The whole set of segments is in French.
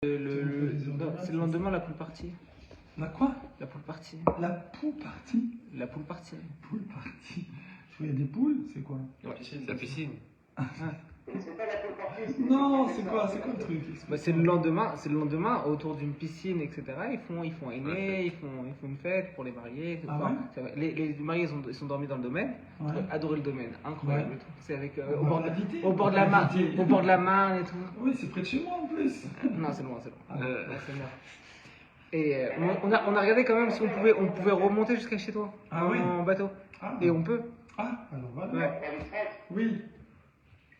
C'est le lendemain, la pool party. La quoi? La pool party. La pool party? La pool party. Pool party. Il y a des poules, c'est quoi? Ouais, c'est la piscine. C'est pas la pool party. Non, c'est quoi le truc? Bah, c'est le lendemain, autour d'une piscine, etc. Ils font un aîné, ils font une fête pour les mariés. Ah Enfin, ouais? c'est vrai. Les mariés ils sont dormis dans le domaine. Ouais. Adoré le domaine, incroyable. Ouais. et tout. C'est avec On va l'inviter. au bord de la On va Marne, l'inviter. au bord de la Marne et tout. Oui, c'est près de chez moi en plus. Non, c'est loin, c'est loin. Ah. Ouais, c'est loin. Et on a regardé quand même si on pouvait remonter jusqu'à chez toi Ah oui? en bateau. Ah, Et on peut. ah, alors voilà. Ouais. Oui.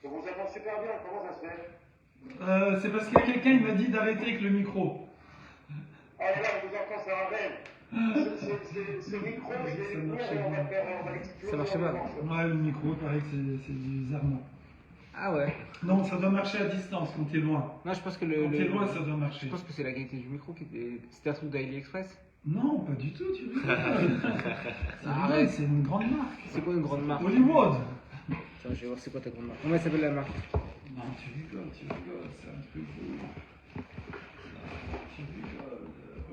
Je vous entends super bien, comment ça se fait? C'est parce qu'il y a quelqu'un qui m'a dit d'arrêter avec le micro. Ah là là, je vous entends, c'est un rêve. Ce micro, je vais le tenir et on va l'exploser. Ça marche pas. Ouais, le micro, pareil, c'est du zermant. Ah ouais. Non, ça doit marcher à distance quand t'es loin. Non, je pense que Quand t'es loin, ça doit marcher. Je pense que c'est la qualité du micro qui était. C'était un truc d'AliExpress. Non, pas du tout, tu rigoles. Arrête. C'est une grande marque. C'est quoi une grande marque? Hollywood. Tiens, je vais voir c'est quoi ta grande marque. Comment elle s'appelle la marque? Non, tu rigoles, c'est un truc de... Tu rigoles,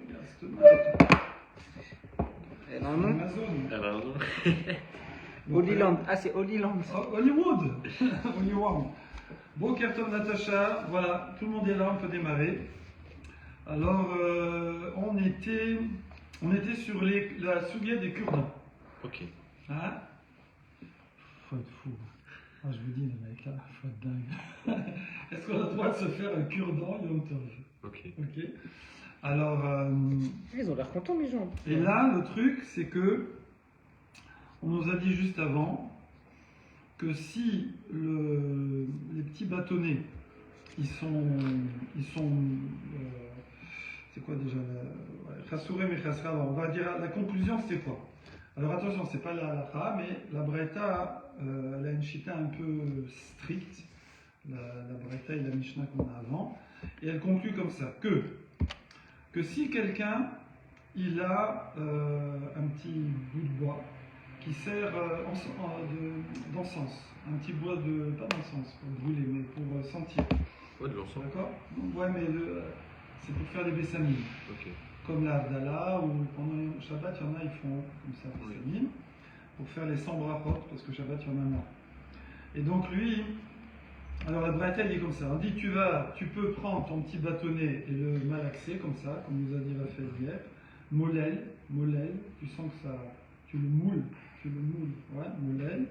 regarde cette marque. Et normalement Amazon. Alors, Holyland. Ah, c'est Holyland. Oh, Hollywood. Hollywood. Bon, Kerton Natacha, voilà, tout le monde est là, on peut démarrer. Alors, on était sur la souillette des cure-dents. ok. Hein? Faut être fou. Ah, je vous dis, les mecs, là, faut être dingue. Est-ce qu'on a le droit de se faire un cure-dent, Yom Tov? Ok. Ok. Alors, Ils ont l'air contents, les gens. et là, le truc, c'est que on nous a dit juste avant que si les petits bâtonnets, c'est quoi déjà? Chassouré mais chassra. On va dire la conclusion, c'était quoi? Alors attention, c'est pas la halakha, mais la Braïta, elle a une chita un peu stricte. La Braïta et la Mishnah qu'on a avant, et elle conclut comme ça que si quelqu'un il a un petit bout de bois qui sert d'encens, un petit bois de pas d'encens pour brûler mais pour sentir, Ouais, de l'encens. d'accord? Ouais, mais c'est pour faire des bessamines. Ok. Comme la Havdalah, ou pendant le Shabbat, il y en a, ils font comme ça, des bessamines, pour faire les 100 brachot, parce que Shabbat, il y en a moins. Et donc lui, alors la Braïta dit comme ça, on dit tu peux prendre ton petit bâtonnet et le malaxer comme ça, comme nous a dit Raphaël hier, molel, tu sens que ça, tu le moules, ouais, molel,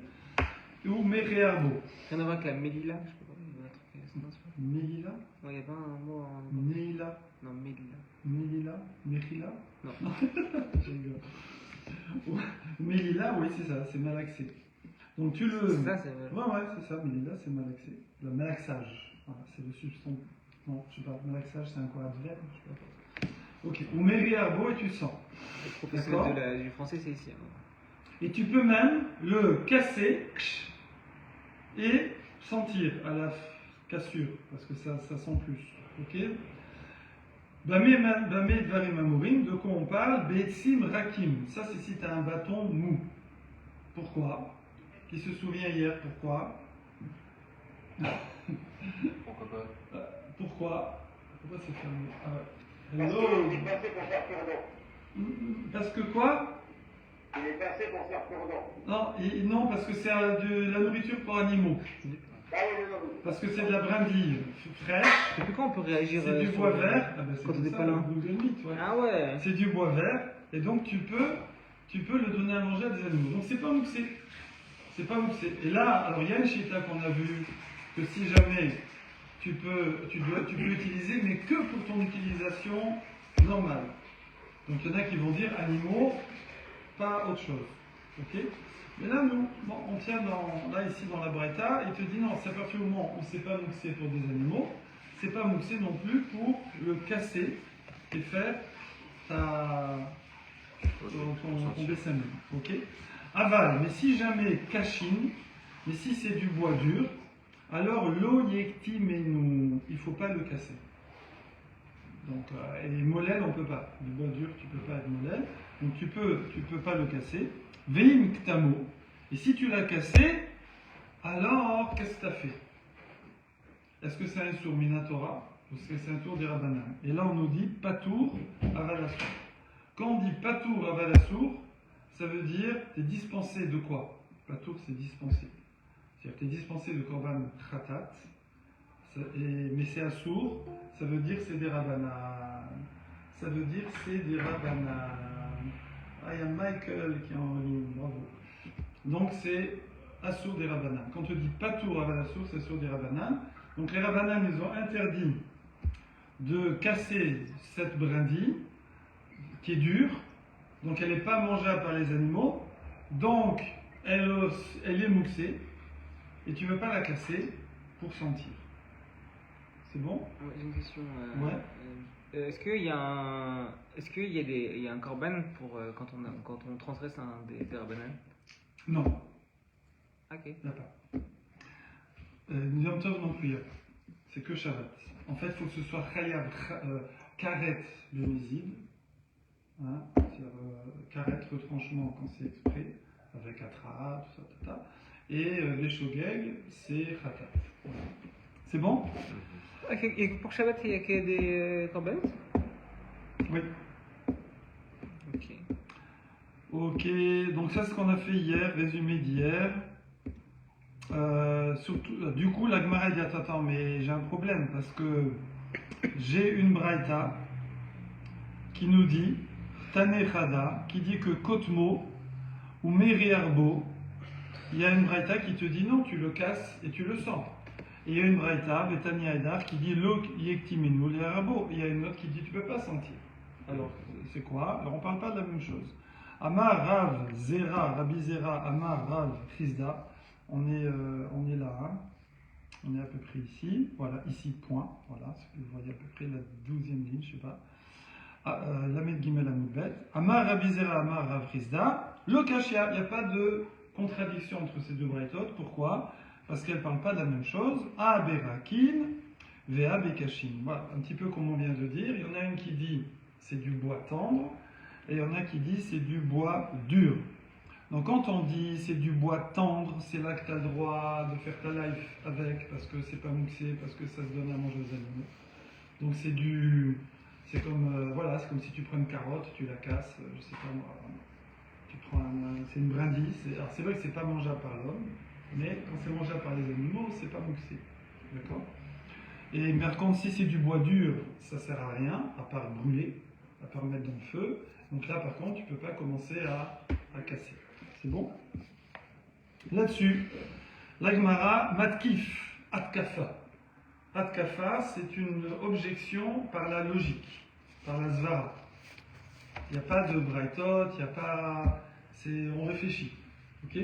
ou meréabo. Rien à voir avec la Mélila, je sais pas. Il y a un truc, non, c'est pas. Mélila, Ouais, il y a pas un mot en. Neila, Non, Mélila. Mélila, Mechila. Non. Je rigole. Ouais, Mélila, oui, c'est ça, c'est malaxé. Donc tu le. C'est ça, c'est. Ouais, c'est ça, Mélila, c'est malaxé. Le malaxage, voilà, c'est le substance. Non, je sais pas, malaxage, c'est un quoi adverbe, je sais pas. Ok, ou mériarbo et tu sens. Le professeur du français, c'est ici. Hein. Et tu peux même le casser et sentir à la cassure, parce que ça sent plus. Ok? Bamé dvarim amourim, de quoi on parle? Be'etzim rakim. Ça, c'est si tu as un bâton mou. Pourquoi? Qui se souvient hier, pourquoi? Pourquoi pas? Pourquoi c'est fermé? Parce Hello. qu'il est passé pour faire cure-dent. Parce que quoi? Il est passé pour faire cure-dent. Non, non, parce que c'est de la nourriture pour animaux. Ah oui, non. Parce que c'est de la brindille fraîche. Depuis quand on peut réagir C'est du sur bois le- vert. Ah ben, c'est quand comme on n'est ça, pas là? le Google Meet, ouais. Ah ouais. C'est du bois vert. Et donc tu peux le donner à manger à des animaux. Donc c'est pas moussé. C'est pas moussé. Et là, alors il y a une chita qu'on a vu que si jamais tu peux utiliser, mais que pour ton utilisation normale. Donc il y en a qui vont dire animaux, pas autre chose. Ok? Mais là, nous, bon, on tient là ici dans la Braïta, il te dit non, c'est à partir du moment où c'est pas moussé pour des animaux, c'est pas moussé non plus pour le casser et faire ton bessamine. Ok? Aval, mais si jamais cachine, mais si c'est du bois dur, alors l'eau yekti menu, il ne faut pas le casser. Donc, et molel, on ne peut pas. Du bois dur, tu ne peux pas être molel. Donc tu peux pas le casser. Veim ktamo. Et si tu l'as cassé, alors qu'est-ce que tu as fait? Est-ce que c'est un sur Minatora? parce que c'est un tour des Rabbanan. Et là, on nous dit Patour Avalasour. Quand on dit Patour Avalasour, ça veut dire t'es dispensé de quoi? Patour, c'est dispensé. C'est-à-dire t'es dispensé de Korban Khatat, mais c'est Assour, ça veut dire c'est des Rabbanan. Ça veut dire c'est des Rabbanan. Ah, il y a Michael qui est en ligne, bravo. Donc c'est Assour des Rabbanan. Quand on dit Patour Avalasour, c'est Assour des Rabbanan. Donc les Rabbanan, ils ont interdit de casser cette brindille qui est dure, donc elle n'est pas mangeable par les animaux, donc elle est mouxée, et tu ne veux pas la casser pour sentir. C'est bon? Ouais, j'ai une question. Ouais. Est-ce qu'il y a un, il y a un korban pour quand on transgresse des rabbanan? Non, Ok. il n'y a pas. Yom Tov non plus, c'est que Shabbat. En fait, il faut que ce soit Chayav Karet le Mizid, hein, c'est-à-dire Karet retranchement quand c'est exprès, avec Atra, tout ça, tata. Et les Shogeg, c'est Khatat. Voilà. C'est bon? Ok, et pour Shabbat, il y a que des korban? Oui. Ok. Ok, donc ça c'est ce qu'on a fait hier, résumé d'hier. Surtout, du coup, la Gemara dit attends, mais j'ai un problème parce que j'ai une braïta qui nous dit Tanechada, qui dit que Kotmo ou Meriarbo, il y a une braïta qui te dit non, tu le casses et tu le sens. Et il y a une braïta, Betani Haïdar, qui dit Lo Yektimenu Learabo. Il y a une autre qui dit tu peux pas sentir. Alors, c'est quoi? Alors, on parle pas de la même chose. Amar Rav Zera, Rabbi Zera, Amar Rav Chizda. On est là, hein. On est à peu près ici, voilà, ici, point, voilà, vous voyez à peu près la 12e ligne, je sais pas. Lamed Gimel Amoubet, Amar Rabbi Zera, Amar Rav Chizda, le Kashia, il n'y a pas de contradiction entre ces deux braïtot, pourquoi? Parce qu'elles ne parlent pas de la même chose. A Berakin, Vea Bekashin. Voilà, un petit peu comme on vient de dire, il y en a une qui dit c'est du bois tendre, et il y en a qui dit c'est du bois dur. Donc quand on dit c'est du bois tendre, c'est là que tu as le droit de faire ta life avec, parce que c'est pas mouxé, parce que ça se donne à manger aux animaux. Donc c'est comme, voilà, c'est comme si tu prends une carotte, tu la casses, je sais pas moi, c'est une brindille, alors c'est vrai que c'est pas mangeable par l'homme, mais quand c'est mangeable par les animaux, c'est pas mouxé, d'accord? Et par contre, si c'est du bois dur, ça sert à rien, à part brûler, à part mettre dans le feu. Donc là, par contre, tu peux pas commencer à casser. C'est bon? Là-dessus, l'Agmara, Matkif, Atkafa. Atkafa, c'est une objection par la logique, par la Zvara. Il n'y a pas de Braithot, il n'y a pas. On réfléchit. Ok?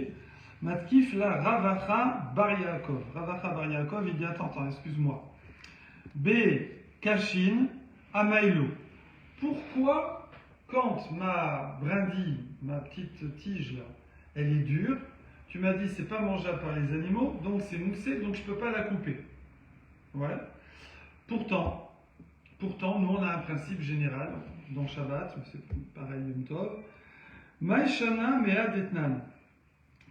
Matkif, là, Ravacha Bar Yaakov. Ravacha Bar Yaakov, il dit attends, excuse-moi. B. Kashin, Amaïlo. Pourquoi, quand ma brindille, ma petite tige là, elle est dure, tu m'as dit c'est pas mangeable par les animaux, donc c'est moussé, donc je peux pas la couper. Ouais. Pourtant, nous on a un principe général dans Shabbat, mais c'est pareil Yom Tov. Maïshana Mea Detnan.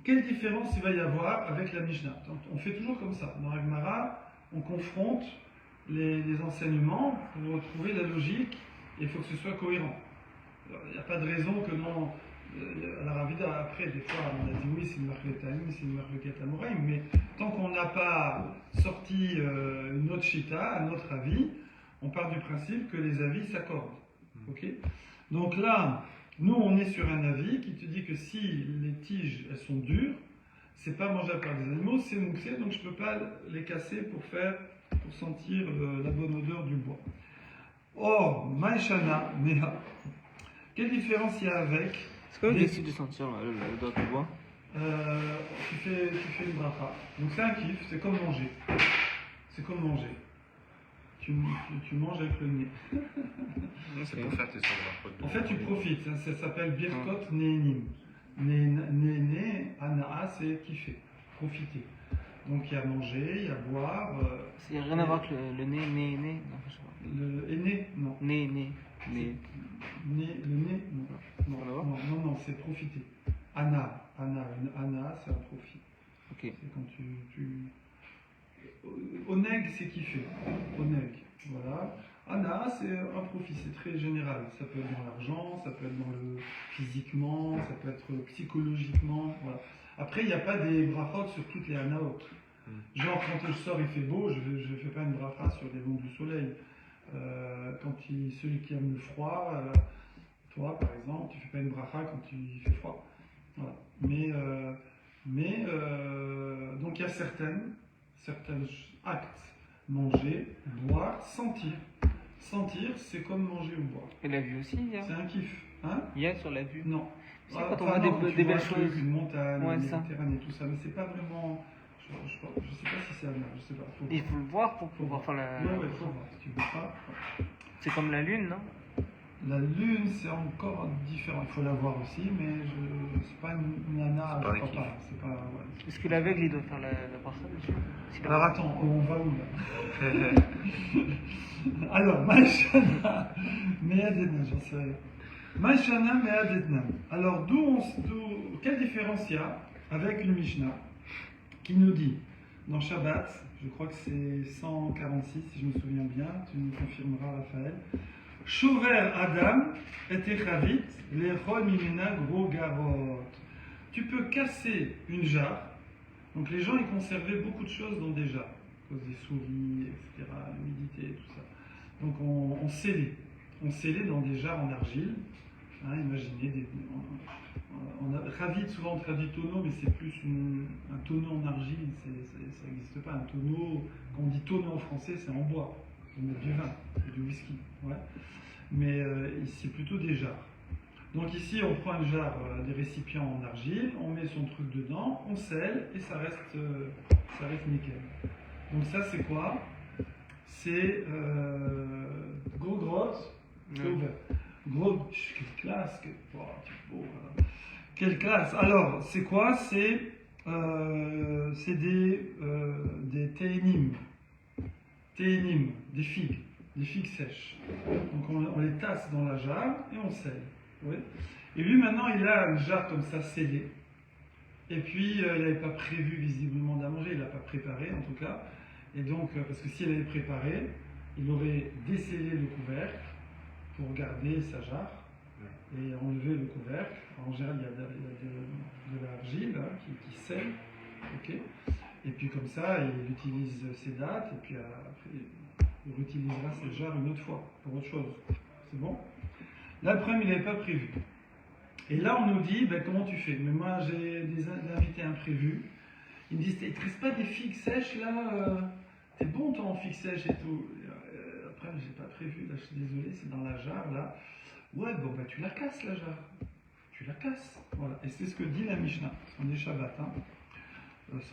Quelle différence il va y avoir avec la Mishnah? Donc, on fait toujours comme ça. Dans la Gemara, on confronte les enseignements pour retrouver la logique et il faut que ce soit cohérent. Alors, il n'y a pas de raison que non. À la Ravida, après, des fois, on a dit oui, c'est une marque de Taïm, c'est une marque de Katamoraïm, mais tant qu'on n'a pas sorti une autre chita, un autre avis, on part du principe que les avis s'accordent. Ok? Donc là, nous, on est sur un avis qui te dit que si les tiges, elles sont dures, c'est pas mangeable par les animaux, c'est mouxé, donc je ne peux pas les casser pour sentir la bonne odeur du bois. Or, Maïshana, Mea, quelle différence il y a avec... Est-ce qu'on décide de sentir l'odeur du bois? Tu fais une bracha. Donc c'est un kiff, c'est comme manger. C'est comme manger. Tu manges avec le nez. C'est pour faire tes soins. En fait, tu profites. Ça s'appelle Birkot Ne'enim. Né, Anaa, c'est kiffer, profiter. Donc il y a manger, il y a boire. Il n'y a rien à voir avec le nez, non, je sais pas. Le aîné, non. Nez. Le nez, non, c'est profiter. Ana, c'est un profit. Ok. C'est quand Oneg, c'est kiffer. Oneg. Voilà. Ana, c'est un profit, c'est très général. Ça peut être dans l'argent, ça peut être dans le physiquement, ça peut être psychologiquement. Voilà. Après, il n'y a pas des brachot sur toutes les anaot. Genre, quand je sors, il fait beau, je ne fais pas une bracha sur les vents du soleil. Celui qui aime le froid, toi par exemple, tu ne fais pas une bracha quand il fait froid. Voilà. Donc il y a certains actes, manger, boire, sentir. Sentir, c'est comme manger ou boire. Et la vue aussi, il y a. C'est un kiff. Hein? Il y a sur la vue. Non. C'est quand on Enfin, voit non, des tu vois belles un truc, choses. une montagne, Ouais, une ça. Méditerranée, tout ça, mais c'est pas vraiment. Je sais pas si c'est un art, je sais pas. Faut Il faut le voir pour Faut pouvoir faire la. Ouais, faut voir. Si tu veux pas. C'est comme la lune, non? La lune, c'est encore différent. Il faut la voir aussi, mais c'est pas une nana, C'est pas un je crois kiff. pas. C'est pas. Ouais. Est-ce que l'aveugle, il doit faire la bracha dessus? S'il a- Alors attends, on va où là? Alors, Maïshana, Meadetnan, j'en sais rien. Maïshana, Meadetnan. Alors, quelle différence il y a avec une Mishnah qui nous dit, dans Shabbat, je crois que c'est 146, si je me souviens bien, tu nous confirmeras, Raphaël. Shover Adam et Echavit, l'Echol Mimena Gros Garot. Tu peux casser une jarre. Donc les gens, ils conservaient beaucoup de choses dans des jarres, à cause des souris, etc., l'humidité, tout ça. Donc on scellait. On scellait dans des jarres en argile. Hein, imaginez, on a Ravit, souvent on traduit tonneau, mais c'est plus un tonneau en argile, ça n'existe pas. Un tonneau, quand on dit tonneau en français, c'est en bois. On met du vin, du whisky. Ouais. Mais ici, plutôt des jarres. Donc ici, on prend une jarre, des récipients en argile, on met son truc dedans, on scelle et ça reste nickel. Donc ça, c'est quoi? C'est gros grotte, c'est ouvert. Gros, quelle classe, quelle classe. Alors, c'est quoi? C'est des ténim, des figues sèches. Donc on les tasse dans la jarre et on scelle. Oui. Et lui maintenant il a une jarre comme ça scellée. Et puis il n'avait pas prévu visiblement d'en manger, il l'a pas préparé en tout cas. Et donc parce que s'il avait préparé, il aurait descellé le couvercle pour garder sa jarre et enlever le couvercle. En général il y a de l'argile hein, qui scelle. Ok. Et puis comme ça il utilise ses dates et puis après il réutilisera cette jarre une autre fois pour autre chose. C'est bon? Là, le problème, il n'avait pas prévu. Et là, on nous dit, ben, comment tu fais? Mais moi, j'ai des invités imprévus. Ils me disent, il ne te reste pas des figues sèches, là t'es bon, toi, en figues sèches et tout. Après, j'ai pas prévu, là, je suis désolé, c'est dans la jarre, là. Ouais, bon, ben, tu la casses, la jarre. Tu la casses. Voilà. Et c'est ce que dit la Mishnah. On est Shabbat, hein.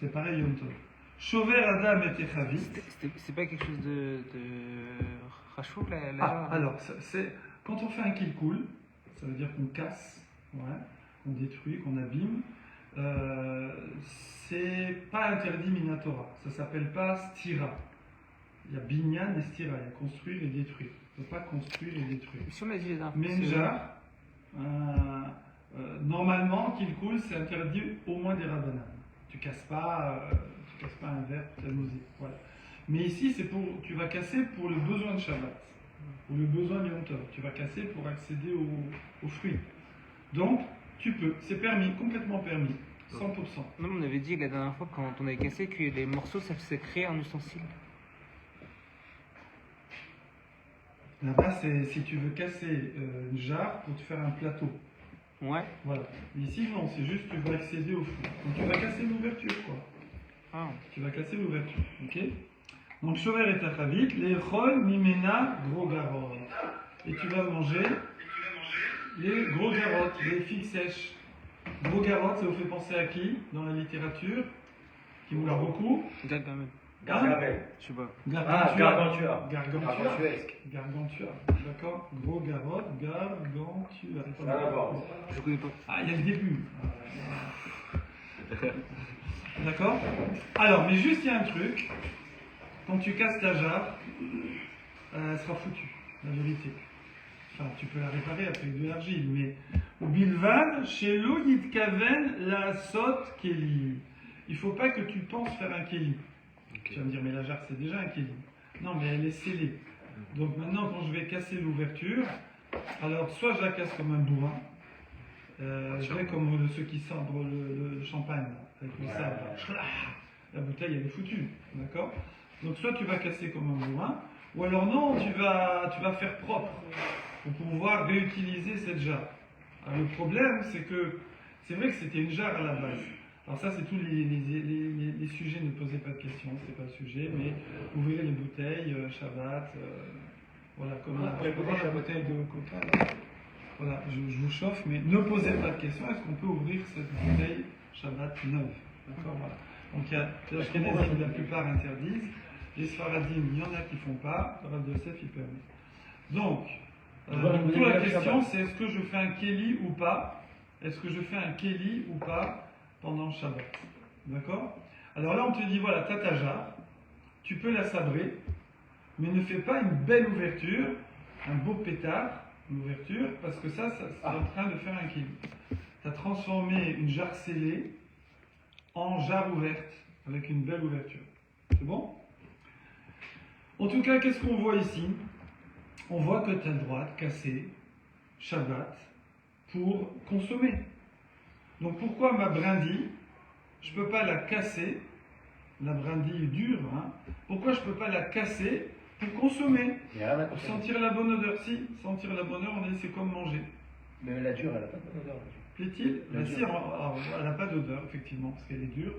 C'est pareil, Yom Tov. Shover Adam et Echavit. C'est pas quelque chose de rachou, la Ah, jarre? alors, c'est. Quand on fait un kilkoul, ça veut dire qu'on casse, ouais, qu'on détruit, qu'on abîme. C'est pas interdit minatora. Ça s'appelle pas stira. Il y a binyan et stira. Il y a construire et détruire. On ne peut pas construire et détruire. Si on a dit les arbres, Mais une jarre, normalement, kilkoul, c'est interdit au moins des rabbanan. Tu casses pas un verre pour t'amuser. Voilà. Mais ici, tu vas casser pour le besoin de Shabbat. Ou le besoin de Yom Tov. Tu vas casser pour accéder aux fruits. Donc, tu peux. C'est permis, complètement permis. 100%. Non, on avait dit la dernière fois quand on avait cassé que les morceaux ça faisait créer un ustensile. Là-bas, c'est si tu veux casser une jarre pour te faire un plateau. Ouais. Voilà. Ici, non, c'est juste tu vas accéder aux fruits. Donc, tu vas casser l'ouverture, quoi. Ah. Tu vas casser l'ouverture. Ok? Donc, Shover et Tachavit, les Chol, Mimena, gros garottes. Et tu vas manger les gros garottes, les figues sèches. Gros garottes, ça vous fait penser à qui dans la littérature? Qui vous l'a beaucoup? Gargamel. Gargamel. Je sais pas. Ah, Gargantua. Gargantua. D'accord? Gros garotte, Gargantua. Ça va voir. Je connais pas. Ah, il y a le début. D'accord? Alors, mais juste il y a un truc. Quand tu casses ta jarre, elle sera foutue, la vérité. Enfin, tu peux la réparer avec de l'argile, mais au bilvan, chez l'eau, yitkaven la sot keli. Il ne faut pas que tu penses faire un keli. Ok. Tu vas me dire, mais la jarre, c'est déjà un keli. Non, mais elle est scellée. Donc maintenant, quand je vais casser l'ouverture, alors soit je la casse comme un bourrin, je vais comme ceux qui sabrent le champagne, là, avec le sabre. Là. La bouteille, elle est foutue, d'accord? Donc soit tu vas casser comme un bourrin, ou alors non, tu vas faire propre pour pouvoir réutiliser cette jarre. Alors le problème, c'est que c'est vrai que c'était une jarre à la base. Alors ça, c'est tous les sujets, ne posez pas de questions, c'est pas le sujet, mais ouvrir les bouteilles, Shabbat, voilà, comme la bouteille de coca. Là. Voilà, je vous chauffe, mais ne posez pas de questions. Est-ce qu'on peut ouvrir cette bouteille Shabbat neuve? D'accord, voilà. Donc il y a les Ashkénazim, la plupart interdisent. Les Sfaradim, il y en a qui font pas. Le Rav de Yosef, il permet. Donc, toute la question, c'est est-ce que je fais un kéli ou pas? Est-ce que je fais un kéli ou pas pendant Shabbat? D'accord? Alors là, on te dit, voilà, t'as ta jarre, tu peux la sabrer, mais ne fais pas une belle ouverture, un beau pétard, une ouverture, parce que ça c'est en train de faire un kéli. Tu as transformé une jarre scellée en jarre ouverte, avec une belle ouverture. C'est bon? En tout cas, qu'est-ce qu'on voit ici? On voit que tu as le droit de casser Shabbat pour consommer. Donc pourquoi ma brindille, je ne peux pas la casser, la brindille dure, hein, pourquoi je ne peux pas la casser pour consommer, pour sentir la bonne odeur? Si, sentir la bonne odeur, on dit c'est comme manger. Mais la dure, elle n'a pas d'odeur. Plaît-il? Si, elle n'a pas d'odeur, effectivement, parce qu'elle est dure.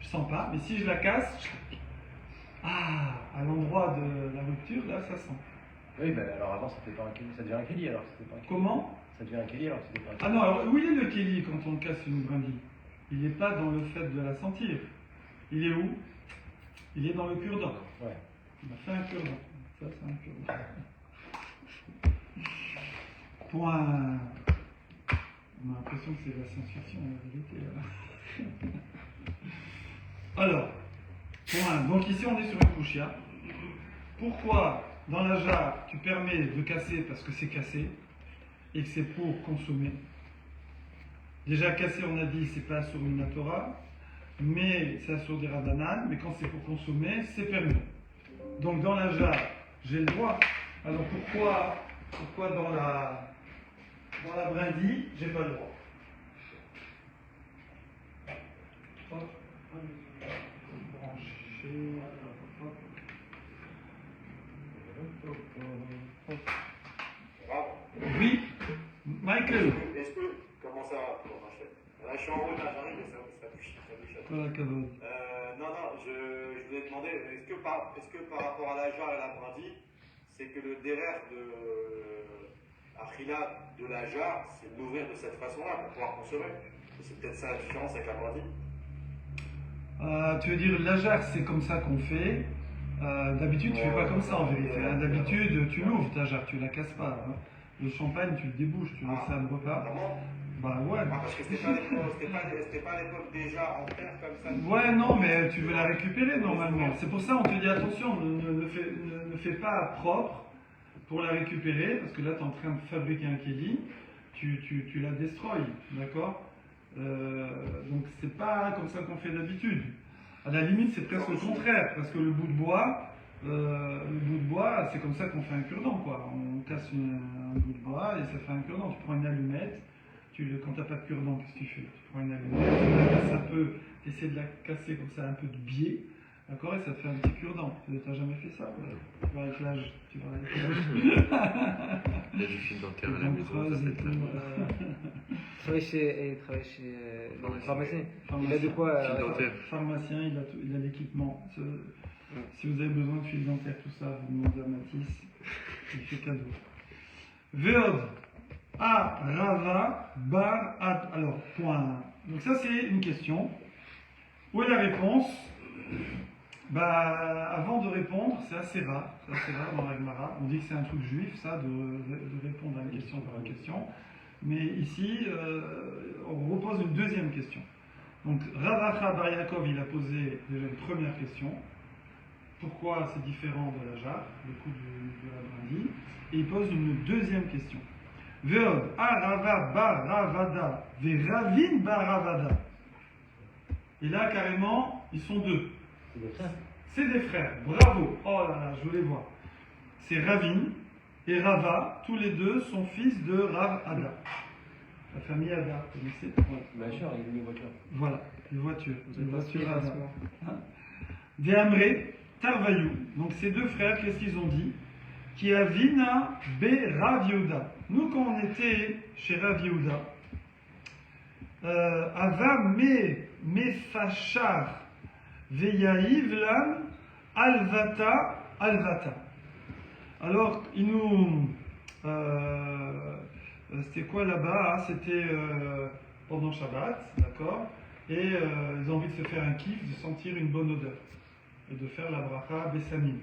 Je sens pas, mais si je la casse, à l'endroit de la rupture, là, ça sent. Oui, ben alors avant, c'était pas un kéli, ça devient un kéli alors. C'était pas un kéli. Comment? Ça devient un kéli alors, c'était pas un kéli. Ah non, alors où il est le kéli quand on casse une brindille? Il n'est pas dans le fait de la sentir. Il est où? Il est dans le cure-dent. Ouais. On a fait un cure-dent. Ça, c'est un cure-dent. Point. On a l'impression que c'est de la science-fiction, en vérité. Alors, point. Donc ici, on est sur une couchia. Pourquoi, dans la jarre, tu permets de casser parce que c'est cassé et que c'est pour consommer? Déjà, cassé, on a dit, c'est pas sur une Torah, mais c'est sur des Rabbanan, mais quand c'est pour consommer, c'est permis. Donc dans la jarre, j'ai le droit. Alors pourquoi dans la brindille, j'ai pas le droit? Oui, Michael. Est-ce que, comment ça va? Bon, là, je suis en route, là, j'arrive, et ça bouge. Voilà, Kavod. Non, je voulais demander, est-ce que par rapport à la jarre et la brindille, c'est que le derrière de Achila de la jarre, c'est d'ouvrir de cette façon-là pour pouvoir consommer? C'est peut-être ça la différence avec la brindille? Tu veux dire, la jarre, c'est comme ça qu'on fait. D'habitude, tu fais pas comme ça en vérité. Hein. D'habitude, tu l'ouvres ta jarre, tu la casses pas. Hein. Le champagne, tu le débouches, tu laisses ça ne pas. Comment? Bah ouais. Parce que c'était pas à l'époque déjà en terre comme ça. Ouais, non, mais tu veux la récupérer normalement. C'est pour ça on te dit attention, ne fais pas propre pour la récupérer, parce que là tu es en train de fabriquer un kéli, tu la destroys, d'accord? Donc c'est pas comme ça qu'on fait d'habitude. À la limite, c'est presque le contraire, parce que le bout de bois, c'est comme ça qu'on fait un cure-dent, quoi. On casse un bout de bois et ça fait un cure-dent. Tu prends une allumette, quand t'as pas de cure-dent, qu'est-ce que tu fais? Tu prends une allumette, tu la casses un peu, tu essaies de la casser comme ça, un peu de biais, d'accord? Et ça te fait un petit cure-dent. T'as jamais fait ça? Tu vas avec l'âge. Il y a du fil dentaire à la maison, ça fait Il travaille chez le pharmacien. Il a de quoi Pharmacien, il a l'équipement. Si vous avez besoin de fil dentaire, tout ça, vous demandez à Mathis, il fait cadeau. Veod, A, Rava, Bar, Ad. Alors, point. Donc ça, c'est une question. Où est la réponse? Avant de répondre, c'est assez rare dans la Gemara. On dit que c'est un truc juif, ça, de répondre à une question par une question. Mais ici, on repose une deuxième question. Donc, Ravacha Bar Yaakov, il a posé déjà une première question. Pourquoi c'est différent de la jarre, le coup de la brindille? Et il pose une deuxième question. Veod, Arava Bar Ravada, Veravin Bar Ravada. Et là, carrément, ils sont deux. C'est des frères, bravo. Oh là là, je voulais voir. c'est Ravin et Rava, tous les deux sont fils de Rav Ada. La famille Ada, vous connaissez? Bien sûr, il y a une voiture. Voilà, les voitures. Vous Les êtes voitures inspiré à ce Ada. moment. Des Amré, Tarvayou. Donc ces deux frères, qu'est-ce qu'ils ont dit? Qui a Vina be Rav Yehuda. Nous, quand on était chez Rav Yehuda, Ava me fachar veyahiv lam alvata alvata. Alors, ils nous. C'était quoi là-bas? C'était pendant Shabbat, d'accord? Et ils ont envie de se faire un kiff, de sentir une bonne odeur. Et de faire la bracha Bessamim.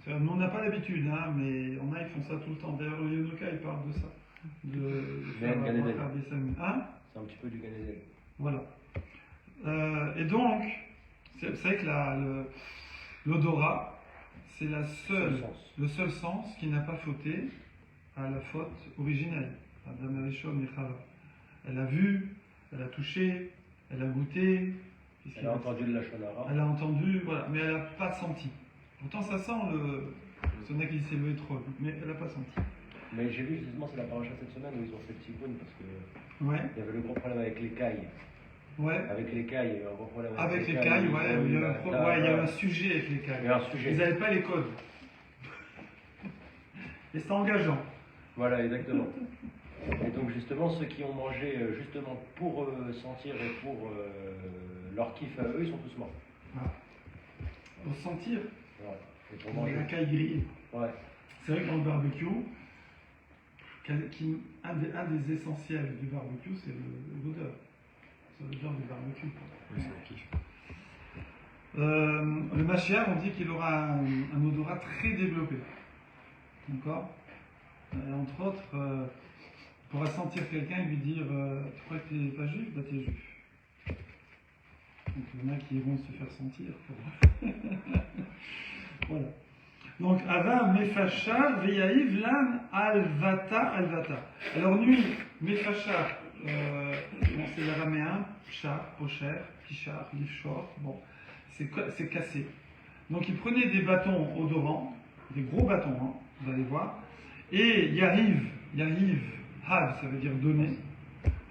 Nous, on n'a pas l'habitude, hein, mais il y en a, ils font ça tout le temps. D'ailleurs, le Yonoka, il parle de ça. De faire la bracha Bessamim. Hein? C'est un petit peu du Ganézel. Voilà. Et donc, c'est vrai que l'odorat, c'est le seul sens qui n'a pas fauté à la faute originelle. Adam Arishon et Chava. Elle a vu, elle a touché, elle a goûté. Elle a entendu de la shonara. Elle a entendu, voilà, mais elle n'a pas senti. Pourtant, ça sent le mec qui s'est levé trop, mais elle n'a pas senti. Mais j'ai vu justement, c'est la paracha cette semaine où ils ont fait le tikkun parce que Ouais. il y avait le gros problème avec les cailles. Ouais. Avec les cailles, il y avait un gros problème Avec les cailles, ouais, il y avait un sujet avec les cailles. Il y avait un sujet. Ils n'avaient pas les codes. Et c'est engageant. Voilà, exactement. Et donc justement, ceux qui ont mangé justement pour sentir et pour leur kiff à eux, ils sont tous morts. Voilà. Pour sentir, Ouais. Et pour la manger. caille grillée. Ouais. C'est vrai que dans le barbecue, un des essentiels du barbecue, c'est l'odeur. C'est l'odeur du barbecue. Oui, c'est un kiff. Le Mashiach, on dit qu'il aura un odorat très développé. D'accord? Entre autres, on pourra sentir quelqu'un et lui dire tu crois que tu n'es pas juif? Bah, tu es juif. Donc, il y en a qui vont se faire sentir. Voilà. Donc, Ava Mefachar Veyahiv Lan Alvata Alvata. Alors, nuit, Mefachar, c'est l'araméen, Pchar, Pocher, Pichar, Lifshor, bon, c'est cassé. Donc, il prenait des bâtons odorants, des gros bâtons, hein, vous allez voir, et Yahiv, Hav, ça veut dire donner,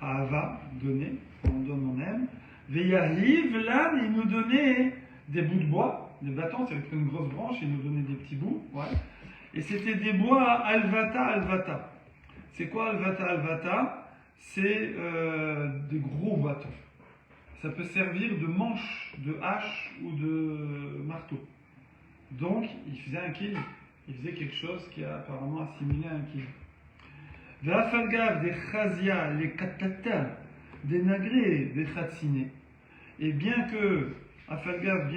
Ava, donner, on donne, on aime, Veyahiv Lan, il nous donnait des bouts de bois, des bâtons, c'est une grosse branche, il nous donnait des petits bouts, ouais. Et c'était des bois Alvata. C'est quoi Alvata? C'est des gros bâtons. Ça peut servir de manche, de hache ou de marteau. Donc, il faisait un kili. Il faisait quelque chose qui a apparemment assimilé un kili. V'afalgav des chazia, les katata, des nagrés, des chatsiné. Et bien que, afalgav,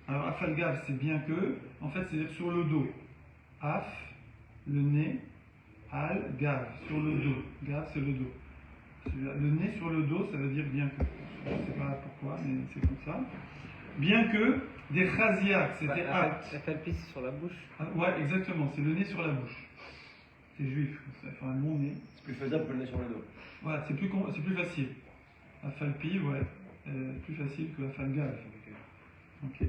alors afalgav c'est bien que, en fait c'est sur le dos. Af, le nez, al, gav, sur le dos. Gav c'est le dos. Le nez sur le dos, ça veut dire bien que. Je ne sais pas pourquoi, mais c'est comme ça. Bien que, des chazia, c'était apte. La palpite sur la bouche. Ah, ouais, exactement, c'est le nez sur la bouche. C'est juif, ça fait un long nez. C'est plus faisable que le nez sur le dos. Voilà, c'est plus facile. Afalpi, ouais, plus facile que Afalgav. Ok.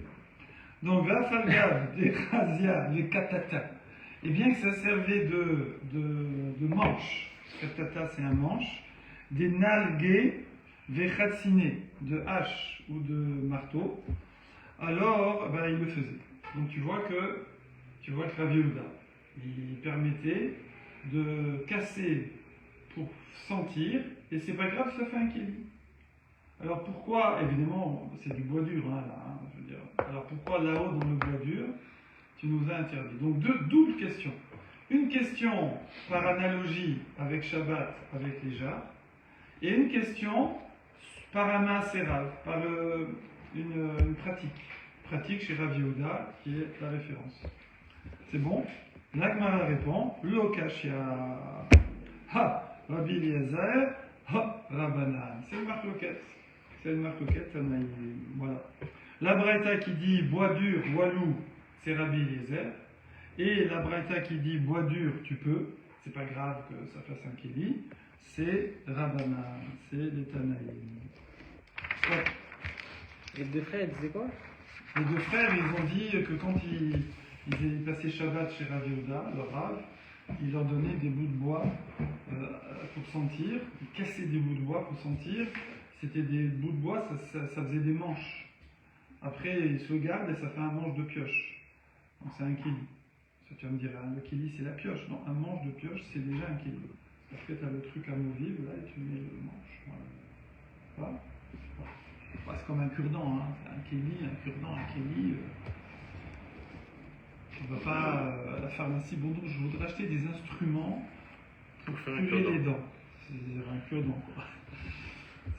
Donc, Afalgav, des Razia, les Katata. Et bien que ça servait de manche, Katata c'est un manche, des Nalgué, des Khatsiné, de hache ou de marteau, alors ben, il le faisait. Donc tu vois que Rav Yehuda, il permettait de casser pour sentir, et c'est pas grave, ça fait un kili. Alors pourquoi, évidemment, c'est du bois dur, hein, là, hein, je veux dire. Alors pourquoi là-haut dans le bois dur, tu nous as interdit? Donc deux doubles questions. Une question par analogie avec Shabbat, avec les jarres, et une question par Amaaserav, par une pratique chez Rav Yehuda, qui est la référence. C'est bon? L'Agmara répond, le Kashia, ha, Rabbi Eliezer, ha, Rabbanan. C'est une marloquette. Voilà. La Braïta qui dit bois dur, walou, c'est Rabbi Eliezer. Et la Braïta qui dit bois dur, tu peux, c'est pas grave que ça fasse un kili, c'est Rabbanan, c'est les Tanaïm. Ouais. Les deux frères, ils disaient quoi? Les deux frères, ils ont dit que quand Ils passaient Shabbat chez Rav Yehuda, le Rav, il leur donnait des bouts de bois pour sentir, ils cassaient des bouts de bois pour sentir, c'était des bouts de bois, ça faisait des manches. Après, ils se le gardent et ça fait un manche de pioche. Donc c'est un kili. Ça, tu vas me dire, le kili c'est la pioche. Non, un manche de pioche c'est déjà un kili. Après, tu as le truc amovible, là, et tu mets le manche. Voilà. C'est comme un cure-dent, hein. C'est un kili, un cure-dent, un kili. On ne va pas à la pharmacie. Bon, donc je voudrais acheter des instruments pour faire un curer cure-dent. les dents. C'est un cure-dent, quoi.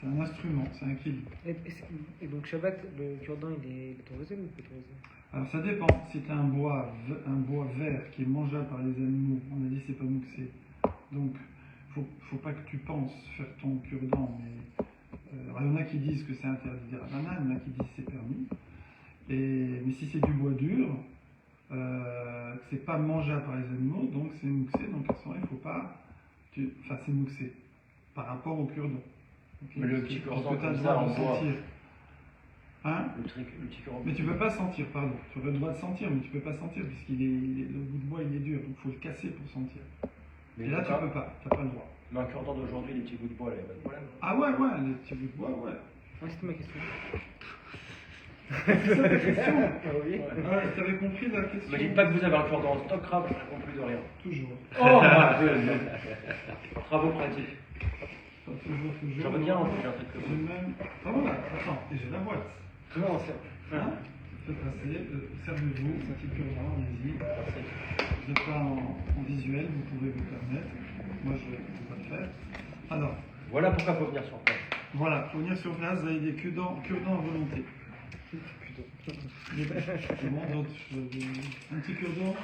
C'est un instrument, c'est un kili. Et donc Shabbat, le cure-dent, il est autorisé ou pas autorisé? Alors ça dépend. Si tu as un bois vert qui est mangeable par les animaux, on a dit c'est pas mouxé. Donc, faut pas que tu penses faire ton cure-dent, mais il y en a qui disent que c'est interdit des rabbinans, il y en a qui disent que c'est permis. Mais si c'est du bois dur, c'est pas mangeable par les animaux, donc c'est mouxé, donc à ce moment il faut pas. Enfin, c'est mouxé par rapport au cure-dent. Okay. Mais le petit cure-dent Parce que tu as le comme ça, droit en de bois. sentir. Hein? Le petit cure-dent. Mais tu peux pas sentir, pardon. Tu aurais le droit de sentir, mais tu peux pas sentir le bout de bois il est dur, donc il faut le casser pour sentir. Mais Et là tu peux pas, t'as pas le droit. Mais un cure-dent d'aujourd'hui, les petits bouts de bois, là, il n'y a pas de problème. Ah ouais, les petits bouts de bois, ouais. Ouais, c'était ma question. C'est ça ta question? Oui. Ah, t'avais compris la question? Ne me dites pas que vous avez un cure-dent en stock, Rav, je ne réponds plus de rien. Toujours. Oh Travaux pratiques. Pas toujours. Je reviens, j'ai un truc que J'ai même. Ah voilà, attends, et j'ai la boîte. Comment ça? Hein? Faites passer, servez-vous, petit cure-dent, allez-y. Vous n'êtes pas en visuel, vous pouvez vous permettre. Moi, je ne peux pas le faire. Alors, Voilà pourquoi il faut venir sur place. voilà, pour venir sur place, vous avez des cure-dents à volonté. Comment d'autres un petit cure-dent,